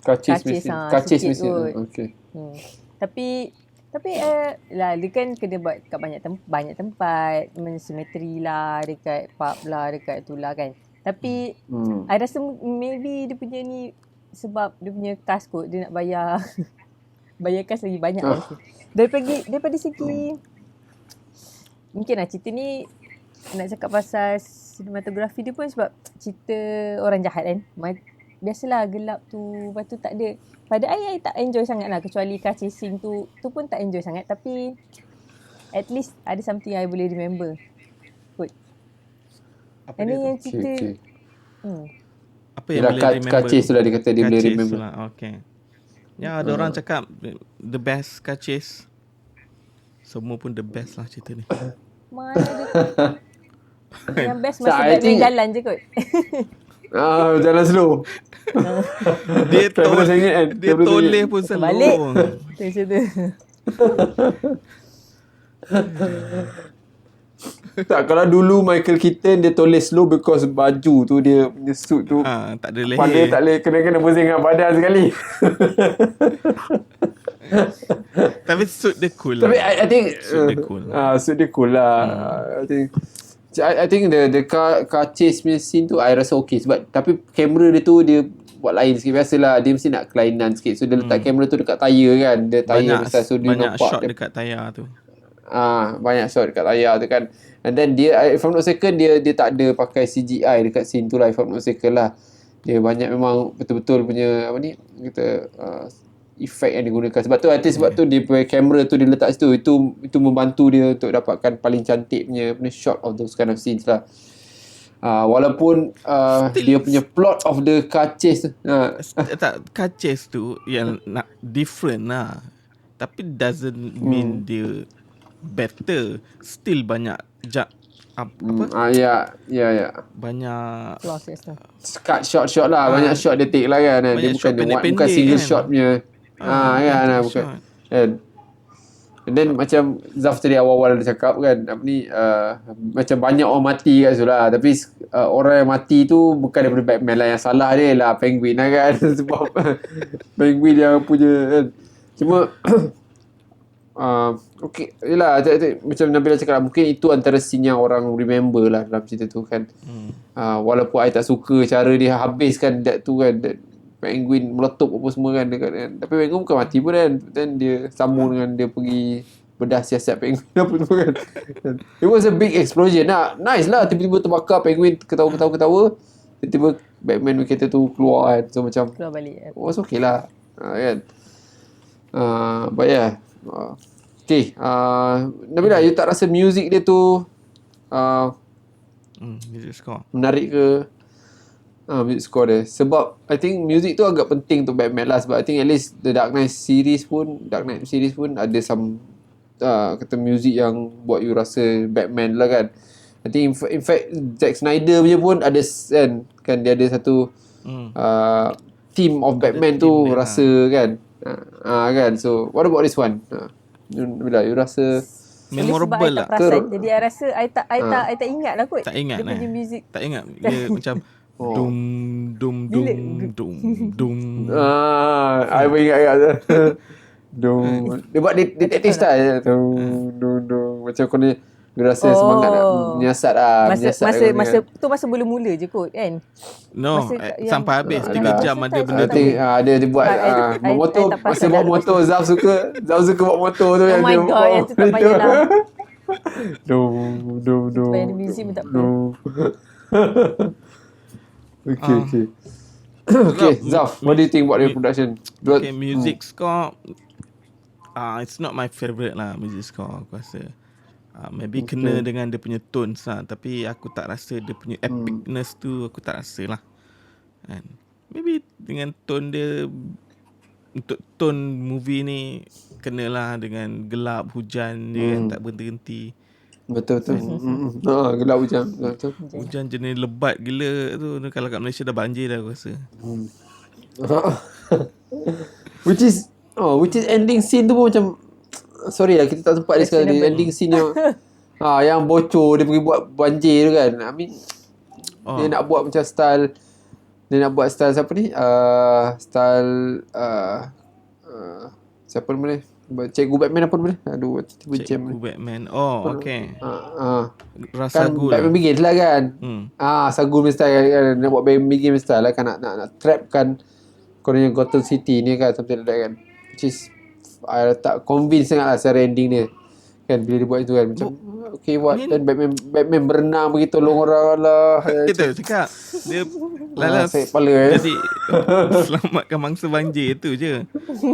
Speaker 1: Kacis
Speaker 3: Kacis,
Speaker 1: mesin.
Speaker 3: ha,
Speaker 1: Kacis
Speaker 3: sikit
Speaker 1: mesin.
Speaker 3: kot.
Speaker 1: Okay.
Speaker 3: Tapi lah dia kan kena buat kat banyak tempat, simetri lah, dekat pub lah, dekat tu lah kan. Tapi I rasa maybe dia punya ni sebab dia punya cast kot, dia nak bayar bayar cast lagi banyak rasa. Daripada segi mungkin lah cerita ni nak cakap pasal sinematografi dia pun, sebab cerita orang jahat kan. Biasalah gelap tu, lepas tu tak ada. Pada I tak enjoy sangat lah, kecuali car chasing tu pun tak enjoy sangat. Tapi at least ada something I boleh remember kot.
Speaker 2: Apa
Speaker 3: Ini
Speaker 2: dia
Speaker 3: yang
Speaker 2: tu?
Speaker 3: cerita
Speaker 1: Okay.
Speaker 2: Apa yang
Speaker 1: Yelah,
Speaker 2: boleh remember?
Speaker 1: Kacis tu lah dia kata dia boleh
Speaker 2: Kacis
Speaker 1: remember.
Speaker 2: tu lah, okay. Ya, ada orang cakap the best Kacis. Semua pun the best lah cerita ni.
Speaker 3: Mana dia yang best
Speaker 1: So,
Speaker 3: masa
Speaker 1: I
Speaker 3: Batman
Speaker 1: think-
Speaker 3: jalan je kot.
Speaker 1: Jalan slow.
Speaker 2: Dia
Speaker 1: Travelers sangat kan?
Speaker 2: dia
Speaker 1: Travelers
Speaker 2: toleh
Speaker 1: sangat.
Speaker 2: pun
Speaker 3: Balik.
Speaker 2: selong.
Speaker 3: Macam tu.
Speaker 1: Tak, kalau dulu Michael Keaton dia toleh slow because baju tu dia punya suit tu
Speaker 2: Tak ada leher.
Speaker 1: pada tak boleh kena pusing dengan badan sekali.
Speaker 2: Tapi suit dia cool
Speaker 1: Tapi
Speaker 2: lah.
Speaker 1: I think
Speaker 2: Suit dia cool.
Speaker 1: suit dia cool lah. I think the car chase punya scene tu I rasa okay, sebab tapi kamera dia tu dia buat lain sikit. Biasalah dia mesti nak kelainan sikit, so dia letak kamera tu dekat tayar kan, dia tayar besar, so dia
Speaker 2: banyak
Speaker 1: nampak
Speaker 2: shot
Speaker 1: dia,
Speaker 2: dekat tayar tu.
Speaker 1: banyak shot dekat tayar tu kan. And then dia, if I'm not mistaken, dia tak ada pakai CGI dekat scene tu lah, if I'm not mistaken lah. Dia banyak memang betul-betul punya apa ni kita efek yang digunakan. Sebab tu sebab tu dia punya kamera tu dia letak situ. Itu membantu dia untuk dapatkan paling cantik punya shot of those kind of scenes lah. Walaupun dia punya plot of the car chase
Speaker 2: Tak, Kacis tu yang nak different lah. Tapi doesn't mean dia better. Still banyak
Speaker 1: ya.
Speaker 2: banyak
Speaker 3: Lost kat situ.
Speaker 1: Cut shot lah, banyak shot dia take lah kan. Dia
Speaker 2: banyak
Speaker 1: bukan
Speaker 2: shot pendek-pendek
Speaker 1: bukan single
Speaker 2: kan.
Speaker 1: shot punya. Kan bukan.
Speaker 2: shot.
Speaker 1: And then macam Zaf tadi awal-awal dia cakap kan, apa ni macam banyak orang mati kat situ lah. Tapi orang yang mati tu bukan daripada Batman lah, yang salah dia lah Penguin lah kan. Sebab Penguin yang punya kan. Cuma Okay, yelah, macam Nabila cakap, mungkin itu antara scene yang orang remember lah dalam cerita tu kan. Walaupun I tak suka cara dia habiskan that tu kan, that penguin meletup apa semua kan, dekat, kan. Tapi penguin bukan mati pun kan. Then dia sambung dengan dia pergi bedah siasat penguin apa semua kan. It was a big explosion lah. Nice lah, tiba-tiba terbakar, penguin ketawa-ketawa. Tiba-tiba Batman kereta tu keluar kan. So macam
Speaker 3: Keluar balik.
Speaker 1: was okay lah. Kan. But yeah. Okay. Nabila, you tak rasa music dia tu
Speaker 2: Music score.
Speaker 1: menarik ke? Music score dia. Sebab I think music tu agak penting untuk Batman lah. Sebab I think at least the Dark Knight series pun ada some kata music yang buat you rasa Batman lah kan. I think in fact Zack Snyder punya pun ada kan dia ada satu theme of Batman tu rasa kan. Kan. So what about this one? Bila you rasa
Speaker 2: memorable lah.
Speaker 3: Tak perasan. Jadi I rasa I tak ingat lah kot.
Speaker 2: Tak ingat
Speaker 3: dia punya music.
Speaker 2: Tak ingat. Dia macam dum dum dum dum dum.
Speaker 1: I pun ingat. Dia buat detektif style. Macam kau ni dia rasa semangat nak menyiasat lah.
Speaker 3: Masa mula-mula je kot kan.
Speaker 2: No, sampai habis 3 jam ada benda tu.
Speaker 1: Dia buat motor. Masa bawa motor, Zaf suka bawa motor tu.
Speaker 3: Oh my god, yang tu tak payah lah.
Speaker 1: Supaya
Speaker 3: ada muzik pun tak perlu.
Speaker 1: Okay. Okay, Zaf, what do you think about the production?
Speaker 2: Okay, music score. It's not my favourite lah, music score aku rasa. Maybe kena dengan dia punya tones lah. Tapi aku tak rasa dia punya epicness tu, aku tak rasa lah. And maybe dengan tone dia, untuk tone movie ni kenalah dengan gelap, hujan dia yang tak berhenti-henti.
Speaker 1: Betul. Gelap hujan. Betul.
Speaker 2: Hujan jenis lebat gila tu. Kalau kat Malaysia dah banjir dah aku rasa.
Speaker 1: Which is ending scene tu pun macam, sorry lah kita tak sempat dia sekali. Ending scene yang bocor dia pergi buat banjir tu kan. I mean dia nak buat macam style, siapa ni? Siapa nama dia? Cikgu Batman apa nama dia? Aduh, tiba-tiba jam.
Speaker 2: Cikgu Batman. Oh, okay.
Speaker 1: Kan Batman Begins lah kan. Sagu style kan. Nak buat Batman Begins style lah kan. Nak trapkan kononnya Gotham City ni kan, something like that kan. Which is I tak convince sangat lah secara ending dia kan, bila dia buat itu kan. Macam okay, what? Dan Batman berenang pergi tolong orang lah.
Speaker 2: Kita cakap dia lalas
Speaker 1: kepala
Speaker 2: jadi selamatkan mangsa banjir tu je.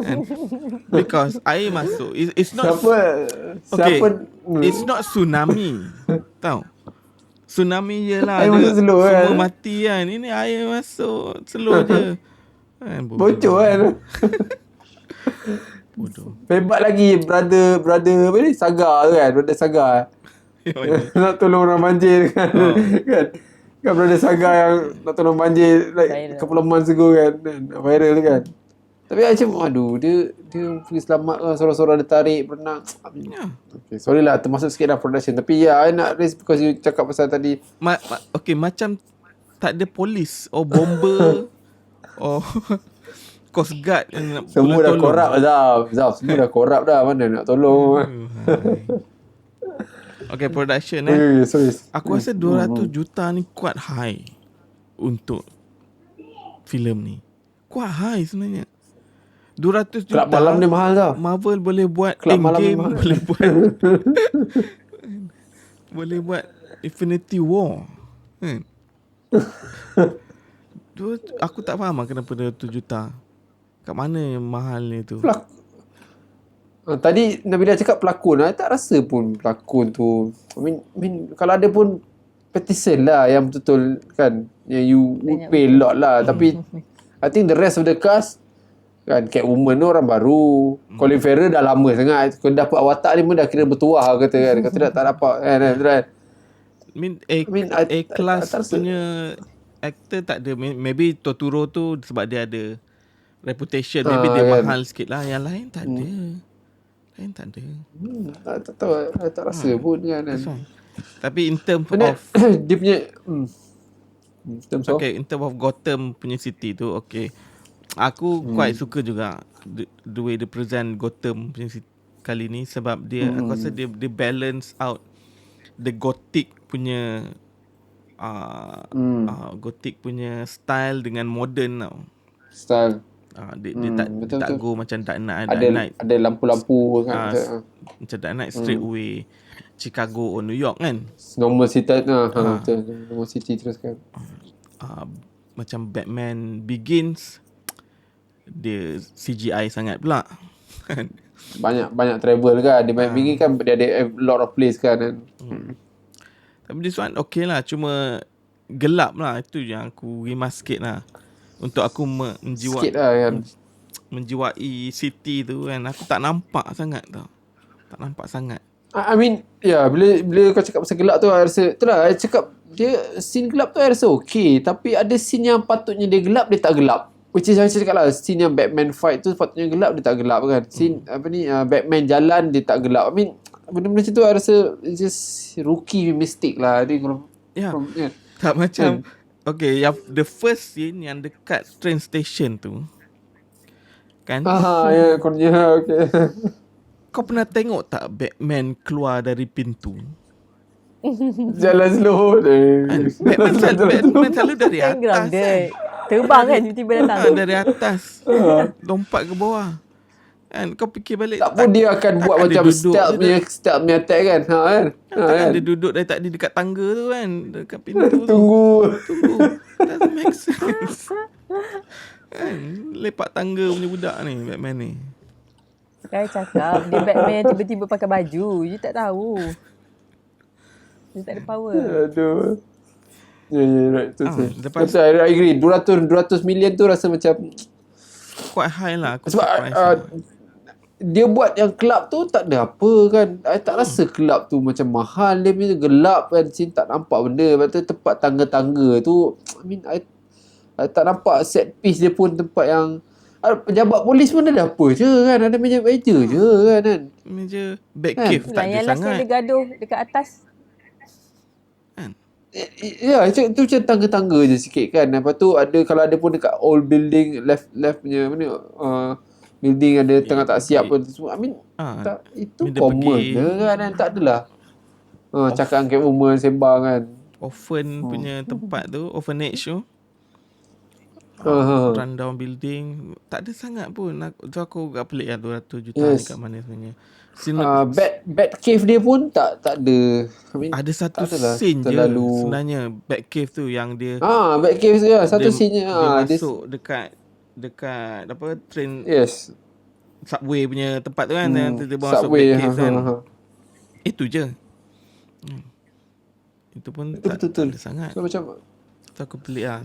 Speaker 2: And because air masuk, it's not
Speaker 1: siapa
Speaker 2: it's not tsunami. Tahu, tsunami je lah,
Speaker 1: air masuk slow
Speaker 2: semua
Speaker 1: kan,
Speaker 2: mati kan. Ini air masuk slow je kan,
Speaker 1: bocor kan.
Speaker 2: Bodoh.
Speaker 1: Hebat lagi brother apa ni, Saga tu kan, brother Saga nak tolong orang banjir kan. Kan brother Saga yang nak tolong banjir like couple of months ago kan, viral kan. Tapi macam dia pergi selamat lah, sorang-sorang dia tarik berenang. Okay, sorry lah termasuk sikit lah production. Tapi I nak raise because you cakap pasal tadi
Speaker 2: Okay, macam tak ada polis or bomber or Coast Guard yang nak
Speaker 1: semua dah
Speaker 2: tolong.
Speaker 1: korap Zaf. Semua dah korap dah. Mana nak tolong.
Speaker 2: Okay, production
Speaker 1: sorry.
Speaker 2: Aku rasa 200 juta ni quite high untuk filem ni. Quite high sebenarnya. 200 juta.
Speaker 1: Kelab malam ni mahal tau.
Speaker 2: Marvel boleh buat
Speaker 1: Kelab malam ni
Speaker 2: Endgame,
Speaker 1: mahal.
Speaker 2: boleh buat Infinity War. Kan? Aku tak faham kenapa 200 juta. Kat mana yang mahalnya tu?
Speaker 1: Tadi Nabila cakap pelakon. I tak rasa pun pelakon tu. I mean kalau ada pun Pattinson lah yang betul kan. Yang you would pay a lot lah. Tapi I think the rest of the cast kan, Catwoman tu orang baru. Colin Farrell dah lama sangat. Kalau dapat watak ni pun dah kira bertuah kata kan. Kata tak dapat kan.
Speaker 2: A-class punya actor tak ada. Maybe Totoro tu sebab dia ada reputation, maybe dia mahal sikit lah. Yang lain tak ada.
Speaker 1: Tak tahu. Tak rasa pun kan.
Speaker 2: Tapi in term of
Speaker 1: dia punya
Speaker 2: in term of Gotham punya city tu, okay, aku quite suka juga the way they present Gotham punya city kali ni sebab dia aku rasa dia balance out the gothic punya gothic punya style dengan modern tau.
Speaker 1: Style.
Speaker 2: Dia tak go macam Dark Knight.
Speaker 1: Ada lampu-lampu kan.
Speaker 2: Macam Dark Knight straight away Chicago or New York kan.
Speaker 1: Normal city betul. Normal city terus kan.
Speaker 2: Macam Batman Begins dia CGI sangat pula.
Speaker 1: banyak travel kan. Dia main Begins kan dia ada a lot of place kan.
Speaker 2: Tapi this one okay lah, cuma gelap lah. Itu yang aku rimas sikit lah. Untuk aku menjiwai city tu kan. Aku tak nampak sangat tau. Tak nampak sangat.
Speaker 1: I mean, bila kau cakap pasal gelap tu, I rasa, itulah, I cakap, dia, scene gelap tu I rasa okay. Tapi ada scene yang patutnya dia gelap, dia tak gelap. Which is, saya cakap lah, scene yang Batman fight tu patutnya gelap, dia tak gelap kan. Scene, Batman jalan, dia tak gelap. I mean, benda-benda macam tu, I rasa, it's just rookie mistake lah. Dia kalau...
Speaker 2: Tak macam... Okay, yang the first scene yang dekat train station tu kan?
Speaker 1: Okay.
Speaker 2: Kau pernah tengok tak Batman keluar dari pintu?
Speaker 1: Jalan slow
Speaker 2: Batman selalu dari atas kan?
Speaker 3: Terbang kan tiba-tiba datang.
Speaker 2: Dari atas lompat ke bawah kan? Kau fikir balik,
Speaker 1: tak pun dia akan buat macam stealth punya attack kan.
Speaker 2: Takkan dia duduk dari tadi dekat tangga tu kan, dekat pintu
Speaker 1: Tunggu.
Speaker 2: Doesn't make sense kan? Lepak tangga punya budak ni Batman ni.
Speaker 3: Saya cakap dia Batman tiba-tiba pakai baju, you tak tahu. Dia tak ada power.
Speaker 1: Aduh. Right.
Speaker 2: Lepas
Speaker 1: I agree. 200 million tu rasa macam
Speaker 2: quite high lah. Aku
Speaker 1: sebab dia buat yang club tu tak ada apa kan. I tak rasa club tu macam mahal. Dia punya gelap kan. Sini tak nampak benda. Lepas tu tempat tangga-tangga tu, I mean, I tak nampak set piece dia pun. Tempat yang pejabat polis pun ada apa je kan. Ada meja je kan.
Speaker 2: Meja Batcave tak ada
Speaker 3: yang
Speaker 2: sangat.
Speaker 3: last dia gaduh dekat atas.
Speaker 1: Ya, itu macam tangga-tangga je sikit kan. Lepas tu ada, kalau ada pun dekat old building left punya mana building ada tengah tak siap pun semua. I mean tak, itu common je kan. Tak adalah cakap angkat woman sembang kan.
Speaker 2: Orphan punya tempat tu, orphanage tu. Rundown building tak ada sangat pun. Aku agak pelik lah 200 juta ni kat mana sebenarnya.
Speaker 1: Bat cave dia pun tak ada. I mean,
Speaker 2: ada satu scene je sebenarnya Bat cave tu yang dia
Speaker 1: Bat cave tu satu scene
Speaker 2: dia masuk dekat apa train subway punya tempat tu kan. Dia masuk Bat cave kan. Itu je. Itu pun tak ada sangat.
Speaker 1: So macam
Speaker 2: aku pelik lah.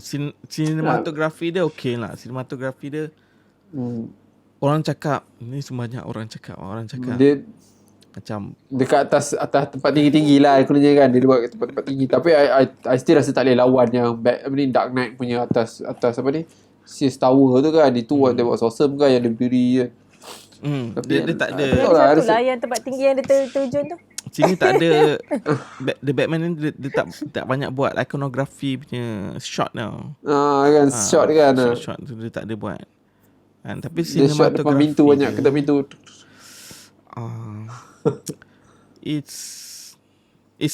Speaker 2: Cinematografi dia okey lah. Cinematografi dia orang cakap ni semuanya orang cakap dia macam
Speaker 1: dekat atas tempat tinggi-tinggi lah kononnya kan. Dia buat tempat-tempat tinggi. Tapi I still rasa tak boleh lawan yang Dark Knight punya atas apa ni, Sears Tower tu kan. Itu dia buat awesome kan, yang dia berdiri kan.
Speaker 2: Dia tak ada
Speaker 3: satu lah yang tempat tinggi yang dia terjun tu.
Speaker 2: Sini tak ada. The Batman ni dia tak banyak buat iconography punya shot tau.
Speaker 1: Kan shot kan.
Speaker 2: Shot tu dia tak ada buat. Kan, tapi
Speaker 1: dia shot depan pintu banyak ketuk pintu.
Speaker 2: It's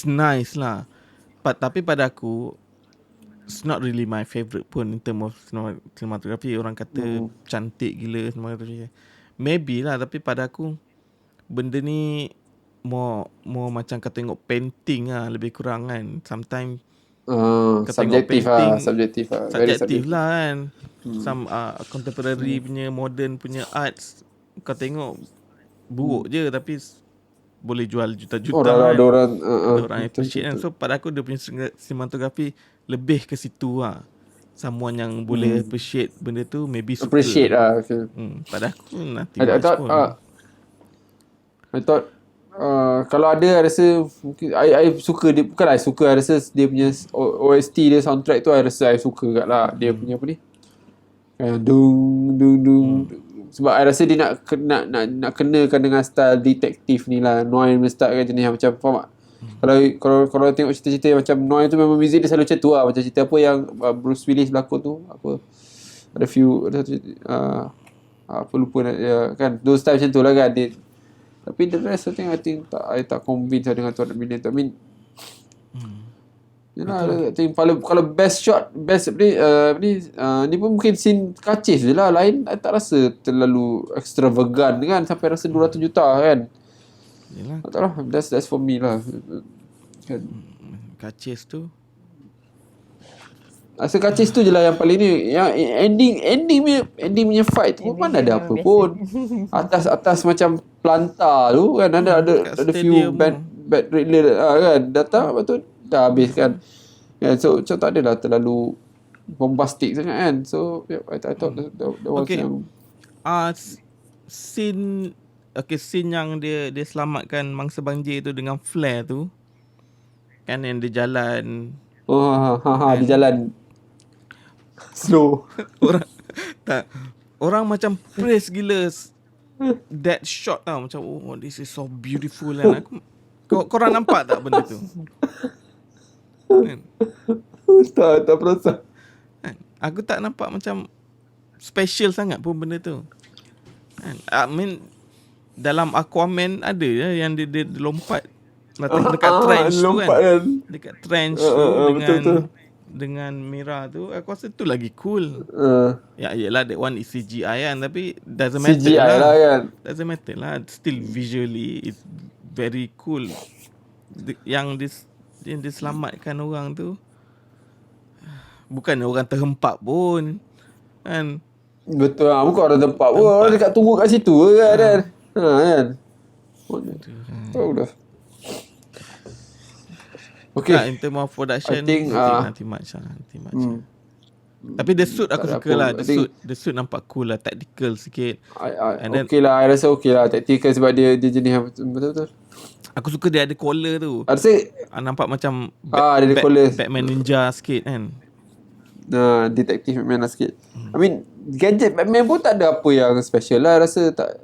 Speaker 2: nice lah. Tapi pada aku it's not really my favourite pun in term of cinematography. Orang kata cantik gila cinematography. Maybe lah, tapi pada aku benda ni more macam kau tengok painting lah, lebih kurang kan. Sometimes
Speaker 1: subjektif
Speaker 2: lah kan. Some contemporary punya, modern punya arts kau tengok buruk je, tapi boleh jual juta-juta orang appreciate kan. So pada aku dia punya cinematography lebih ke situ lah. Someone yang boleh appreciate benda tu maybe suka.
Speaker 1: Appreciate lah.
Speaker 2: Pada aku nanti
Speaker 1: I thought kalau ada, I rasa mungkin I suka dia. Bukan I suka, I rasa dia punya OST dia, soundtrack tu I rasa I suka kat lah. Dia punya apa ni, dung. Sebab I rasa dia nak kenakan dengan style detektif ni lah. Noir punya style kan, jenis yang macam, faham tak? Kalau tengok cerita-cerita macam Noir tu, memang muzik dia selalu macam tu lah. Macam cerita apa yang Bruce Willis berlakon tu, apa, ada few apa lupa kan, those style macam tu lah kan. Dia Tapi the rest I think I tak convinced dengan 200 million tu. I mean, I think kalau best shot, best ni pun mungkin scene kacis je lah. Lain I tak rasa terlalu extravagant kan, sampai rasa 200 juta kan.
Speaker 2: Yelah.
Speaker 1: Tak tahu lah, that's for me lah kan.
Speaker 2: Kacis tu.
Speaker 1: Rasa kacis tu je lah yang paling ni. Yang ending punya fight tu pun mana ada apa pun. Atas macam planta tu kan, ada few bad trailer kan, datang lepas tu dah habis kan. So tak adalah terlalu bombastic sangat kan. So I thought that was yang
Speaker 2: scene yang dia selamatkan mangsa banjir tu dengan flare tu kan, yang dia jalan
Speaker 1: di jalan slow.
Speaker 2: Orang macam praise gila that shot tau, macam this is so beautiful kan. Korang nampak tak benda tu? Kan?
Speaker 1: tak perasan.
Speaker 2: Aku tak nampak macam special sangat pun benda tu kan. I mean dalam Aquaman ada je yang dia lompat dekat trench tu kan. Dekat trench tu dengan Mira tu, aku rasa tu lagi cool. Ya yelah, that one is CGI kan, tapi doesn't matter
Speaker 1: CGI lah kan.
Speaker 2: Doesn't matter lah, still visually it's very cool. Yang diselamatkan orang tu bukan orang terhempap pun kan.
Speaker 1: Betul lah, bukan orang tempat pun, orang dekat tunggu kat situ kan. Kan. Tahu dah. Okay.
Speaker 2: In term of production,
Speaker 1: I think
Speaker 2: nanti much. Tapi the suit aku suka lah. The suit nampak cool lah, tactical sikit.
Speaker 1: Okay lah, I rasa okay lah tactical sebab dia jenis yang betul-betul.
Speaker 2: Aku suka dia ada collar tu.
Speaker 1: I rasa
Speaker 2: nampak macam
Speaker 1: dia ada collar.
Speaker 2: Batman ninja sikit kan.
Speaker 1: Detective Batman lah sikit. I mean, gadget Batman pun tak ada apa yang special lah. I rasa tak.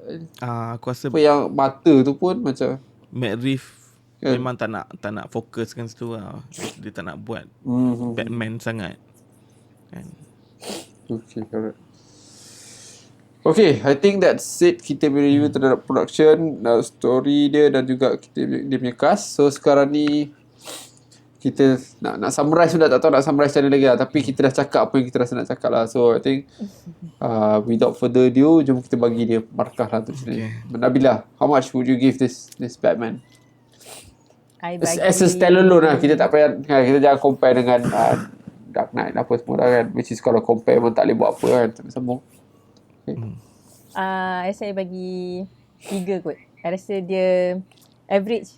Speaker 2: Aku rasa
Speaker 1: apa yang mata tu pun macam
Speaker 2: Matt Reeves memang tak nak fokuskan situ lah. Dia tak nak buat Batman sangat kan.
Speaker 1: Okay, correct. Okay, I think that's it. Kita review terhadap production, story dia dan juga dia punya cast. So sekarang ni kita nak summarize pun tak tahu nak summarize macam mana lagi lah. Tapi kita dah cakap apa yang kita rasa nak cakap lah. So I think without further ado, jom kita bagi dia markah lah tu sini. Nabila, how much would you give this Batman? As a standalone lah. Kita tak payah, kita jangan compare dengan Dark Knight apa semua dah kan. Which is kalau compare memang tak boleh buat apa kan. Tak sambung. Okay.
Speaker 3: Saya bagi 3 kot. I rasa dia average.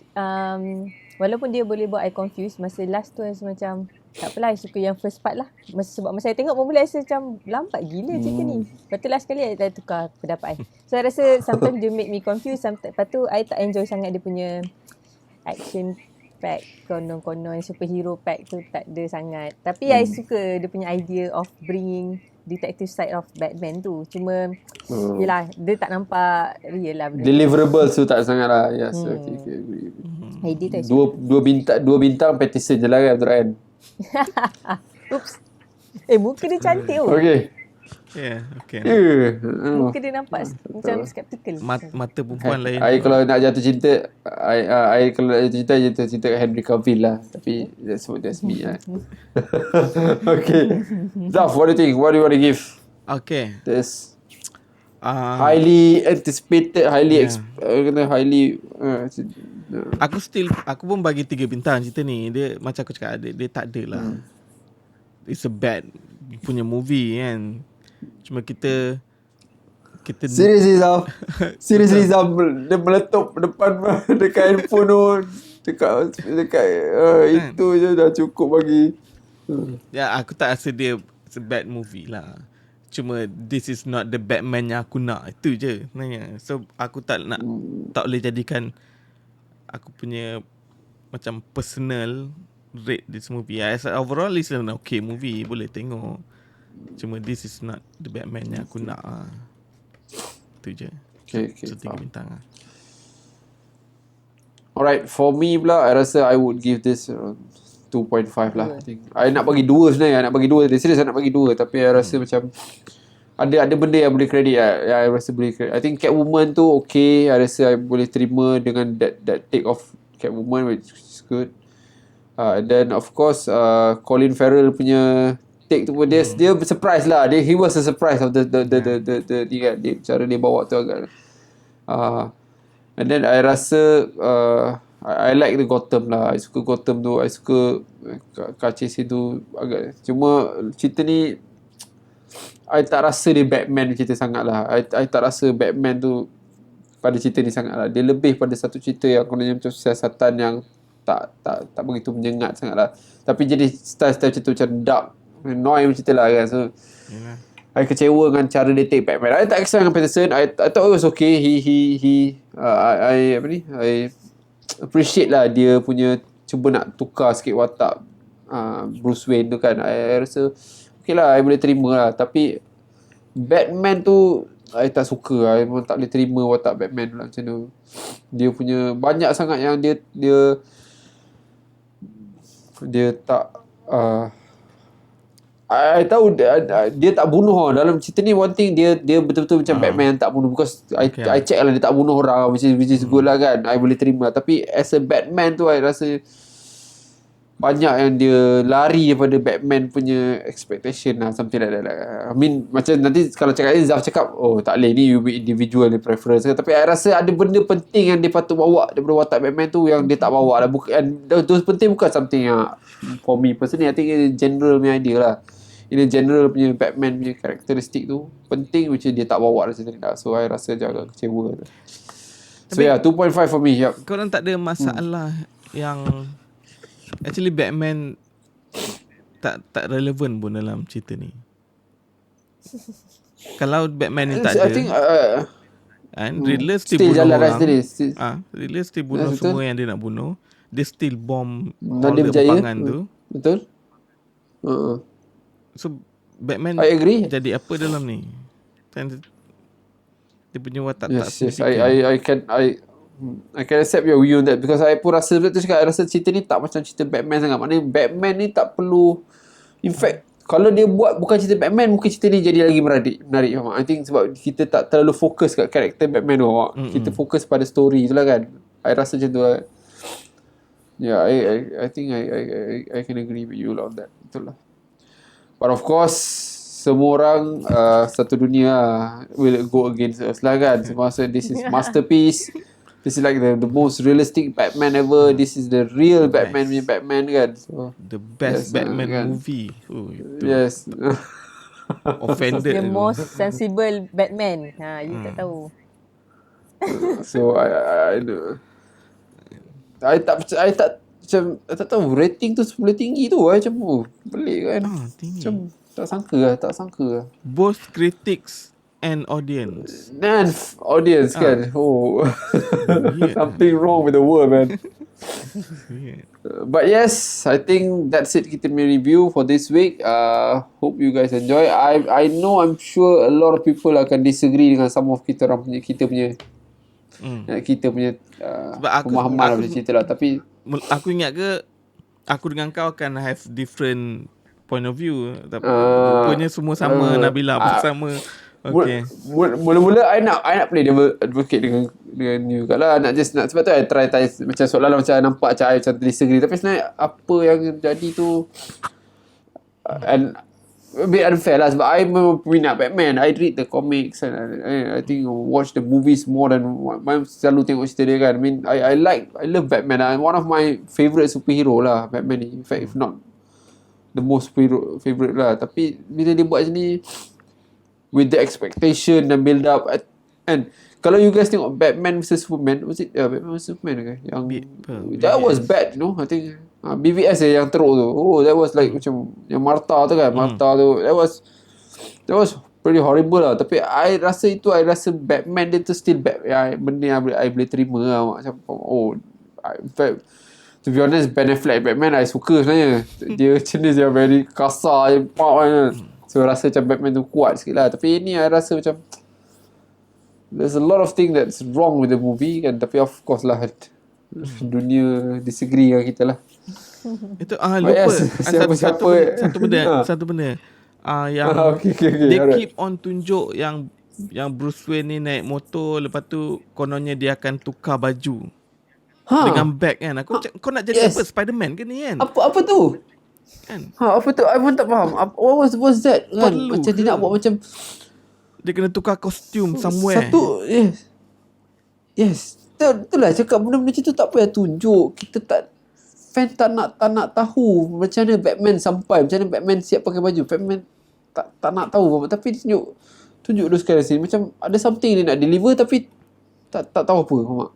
Speaker 3: Walaupun dia boleh buat I confused. Masa last tu rasa macam tak apalah, I suka yang first part lah. Sebab masa saya tengok mula rasa macam lambat gila cerita ni. Lepas tu last kali I tukar pendapat I. So I rasa sometimes dia make me confused. Lepas tu I tak enjoy sangat dia punya action pack, konon-konon superhero pack tu tak ada sangat. Tapi I suka dia punya idea of bringing detective side of Batman tu. Cuma yelah, dia tak nampak real lah.
Speaker 1: Deliverables tu tak sangat lah. Yes, okay, agree.
Speaker 3: Idea tu
Speaker 1: Dua bintang Pattinson je lah kan, betul kan?
Speaker 3: Oops. Muka dia cantik oh.
Speaker 1: Okay.
Speaker 2: Okay.
Speaker 3: Muka dia nampak macam skeptical.
Speaker 2: Mata perempuan lain.
Speaker 1: I kalau nak jatuh cinta, I kalau nak jatuh cinta kat Henry Cavill lah. Tapi that's me lah. Okay. Zaf, what do you think? What do you want to give?
Speaker 2: Okay.
Speaker 1: This highly anticipated, highly
Speaker 2: aku pun bagi 3 bintang cerita ni. Dia macam aku cakap, dia tak ada lah. It's a bad punya movie kan. Cuma kita
Speaker 1: seriously Zaf, dia meletup depan dekat handphone tu, dekat itu je dah cukup bagi.
Speaker 2: Ya, aku tak rasa dia it's a bad movie lah. Cuma this is not the Batman yang aku nak. Itu je sebenarnya. So aku tak boleh jadikan aku punya macam personal rate this movie. As overall it's an okay movie, boleh tengok. Cuma this is not the Batman yang aku nak. Itu je.
Speaker 1: Okay,
Speaker 2: so 3 bintang lah.
Speaker 1: Alright, for me pula, I rasa I would give this 2.5 lah. I think I nak bagi 2 sebenarnya. I nak bagi 2. Dia serius I nak bagi 2. Tapi I rasa macam ada benda yang boleh credit lah. Yang I rasa boleh credit. I think Catwoman tu okay. I rasa I boleh terima dengan that take of Catwoman, which is good. And then of course Colin Farrell punya take tu pun dia surprise lah. He was a surprise of the cara dia bawa tu agak. And then I rasa I like the Gotham lah. I suka Gotham tu. I suka kaca tu agak. Cuma cerita ni I tak rasa dia Batman cerita sangat lah. I tak rasa Batman tu pada cerita ni sangat lah. Dia lebih pada satu cerita yang kononnya macam siasatan yang tak begitu menyengat sangat lah. Tapi jadi style-style cerita macam dark, annoy macam tu lah kan. So I kecewa dengan cara dia take Batman. I tak kisah dengan Patterson. I thought it was okay. I appreciate lah dia punya cuba nak tukar sikit watak Bruce Wayne tu kan. I rasa okay lah, I boleh terima lah. Tapi Batman tu I tak suka. I memang tak boleh terima watak Batman lah macam tu. Dia punya banyak sangat yang dia tak I tahu dia tak bunuh dalam cerita ni. One thing dia betul-betul macam Batman yang tak bunuh, because I check lah dia tak bunuh orang, which is good lah kan. I boleh terima. Tapi as a Batman tu I rasa banyak yang dia lari daripada Batman punya expectation lah, something like that lah. I mean macam nanti kalau cakap Zaf cakap tak boleh ni, you be individual ni preference kan. Tapi I rasa ada benda penting yang dia patut bawa daripada watak Batman tu yang dia tak bawa lah. Those penting bukan something yang for me personally, I think in general punya idea lah. In general punya Batman punya karakteristik tu penting, which dia tak bawa lah macam ni lah. So I rasa agak kecewa. So 2.5 for me. Yep.
Speaker 2: Korang tak ada masalah yang actually Batman tak relevan pun dalam cerita ni? Kalau Batman ni tak ada,
Speaker 1: I think
Speaker 2: Riddler still bunuh orang. Riddler still bunuh semua yang dia nak bunuh. Dia still bomb all the empangan tu.
Speaker 1: Betul.
Speaker 2: So Batman
Speaker 1: I agree.
Speaker 2: jadi apa dalam ni? Dia punya watak tak
Speaker 1: significant. I can accept your view on that, because I pun rasa betul cakap, I rasa cerita ni tak macam cerita Batman sangat. Maknanya Batman ni tak perlu, in fact kalau dia buat bukan cerita Batman, mungkin cerita ni jadi lagi menarik. I think sebab kita tak terlalu fokus kat karakter Batman tu. Kita fokus pada story tu lah kan. I rasa macam tu lah. Yeah, I think I can agree with you lah on that. Betul lah. But of course semua orang satu dunia will go against us lah kan. Semua rasa this is masterpiece. This is like the most realistic Batman ever. This is the real Batman punya Batman kan. So,
Speaker 2: the best Batman kan? Movie.
Speaker 1: Yes.
Speaker 2: Offended.
Speaker 3: The most sensible Batman. You tak tahu.
Speaker 1: So I tak tahu rating tu sebelum tinggi tu macam pelik kan. Macam tak sangka lah.
Speaker 2: Both critics and audience.
Speaker 1: Dan audience kan. Something wrong with the world, man. But yes, I think that's it kita punya review for this week. Hope you guys enjoy. I know I'm sure a lot of people akan disagree dengan some of kita punya pemahaman macam cerita lah. Tapi
Speaker 2: aku ingat ke aku dengan kau akan have different point of view. Rupanya semua sama. Nabila pun sama. Okay.
Speaker 1: Mula-mula I nak play devil advocate dengan you kalau nak sebab tu I try macam soalan macam nampak macam I macam disagree, tapi sebenarnya apa yang jadi tu and a bit unfair lah sebab I memang peminat Batman. I read the comics and I think watch the movies more than I selalu tengok cerita dia kan. I mean I love Batman lah. One of my favourite superhero lah Batman ni. In fact if not the most favourite lah. Tapi bila dia buat macam ni with the expectation dan build up, and kalau you guys tengok Batman vs Superman, was it Batman vs Superman ke yang that was bad, you know. I think BVS yang teruk tu. That was like macam yang Martha tu kan. Martha tu that was pretty horrible lah. Tapi I rasa Batman dia tu still benda yang I boleh terima lah. Macam in fact to be honest, Ben Affleck Batman I suka sebenarnya. Dia jenis yang very kasar, kan. So rasa macam Batman tu kuat sikit lah. Tapi ini I rasa macam there's a lot of things that's wrong with the movie kan. Tapi of course lah dunia disagree dengan kita lah.
Speaker 2: Itu lupa.
Speaker 1: Yes,
Speaker 2: Satu benda. Yang
Speaker 1: Okay,
Speaker 2: they
Speaker 1: alright.
Speaker 2: keep on tunjuk yang Bruce Wayne ni naik motor, lepas tu kononnya dia akan tukar baju dengan bag kan. Aku cakap, kau nak jadi apa, Spiderman ke ni kan?
Speaker 1: Apa tu?
Speaker 2: Kan?
Speaker 1: Apa tu? I pun tak faham. What was that? Kan?
Speaker 2: Perlu
Speaker 1: Macam dia
Speaker 2: ke?
Speaker 1: nak buat macam
Speaker 2: Dia kena tukar kostum somewhere.
Speaker 1: satu. Yes. Itulah cakap benda-benda macam tu tak payah tunjuk. Kita fan tak nak tahu macam mana Batman sampai, macam mana Batman siap pakai baju. Batman tak nak tahu, tapi dia tunjuk dulu sekali sini macam ada something dia nak deliver tapi tak tahu apa, faham tak?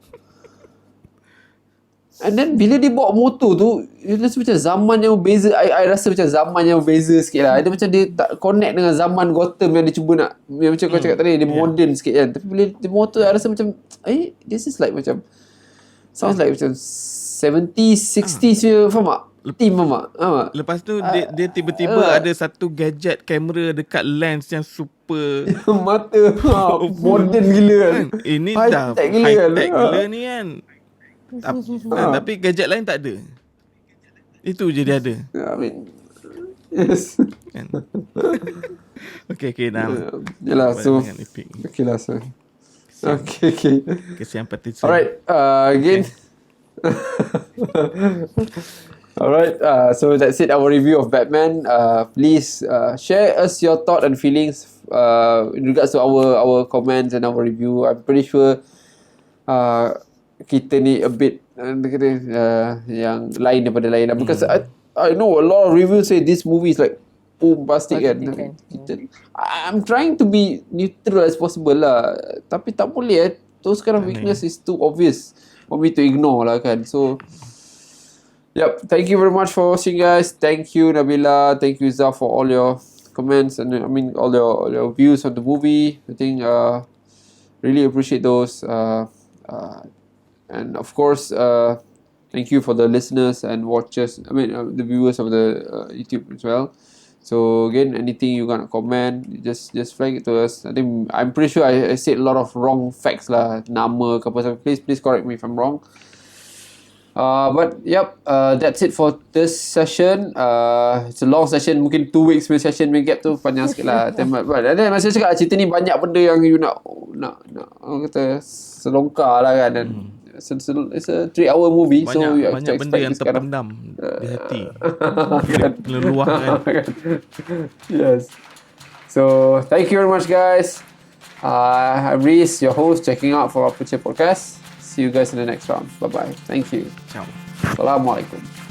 Speaker 1: And then bila dia bawa motor tu, dia rasa macam zaman yang berbeza. I rasa macam zaman yang berbeza sikit lah. Dia macam dia tak connect dengan zaman Gotham yang dia cuba nak, yang macam kau cakap tadi, dia modern sikit kan. Tapi bila dia motor, I rasa macam this is like macam sounds like macam 70s 60s punya, faham tak? Team, faham tak?
Speaker 2: Lepas tu dia tiba-tiba ada satu gadget kamera dekat lens yang super
Speaker 1: mata modern gila kan.
Speaker 2: Ini dah
Speaker 1: high-tech
Speaker 2: high-tech gila ni kan. Tapi gadget lain tak ada. Itu je dia ada.
Speaker 1: I mean, yes.
Speaker 2: Kan? Okay dah.
Speaker 1: Yelah, so
Speaker 2: Epic.
Speaker 1: okay lah, so okay.
Speaker 2: Kesian partisan.
Speaker 1: Alright, again. Alright, so that's it, our review of Batman. Please share us your thought and feelings in regards to our comments and our review. I'm pretty sure kita ni a bit yang lain daripada lain lah. Because I know a lot of reviews say this movie is like bombastic kan. I'm trying to be neutral as possible lah, tapi tak boleh those kind of weakness is too obvious for me to ignore lah kan. So yep, thank you very much for watching, guys. Thank you Nabila, thank you Zaf for all your comments and all your views on the movie. I think really appreciate those. And of course, thank you for the listeners and watchers. The viewers of the YouTube as well. So again, anything you gonna comment, just flag it to us. I'm pretty sure I said a lot of wrong facts lah, nama ke apa. Please correct me if I'm wrong. But yep, that's it for this session. It's a long session, mungkin 2 weeks punya session, punya gap tu panjang sikit lah. But then masa cakap cerita ni banyak benda yang you nak kata selongkar lah kan. Dan it's a 3-hour movie, so you have to
Speaker 2: banyak benda
Speaker 1: expect
Speaker 2: yang
Speaker 1: this kind of
Speaker 2: terpendam di hati. Kena luahkan.
Speaker 1: Yes. So thank you very much, guys. I'm Reese, your host, checking out for our future podcast. See you guys in the next round. Bye bye. Thank you.
Speaker 2: Ciao.
Speaker 1: Assalamualaikum.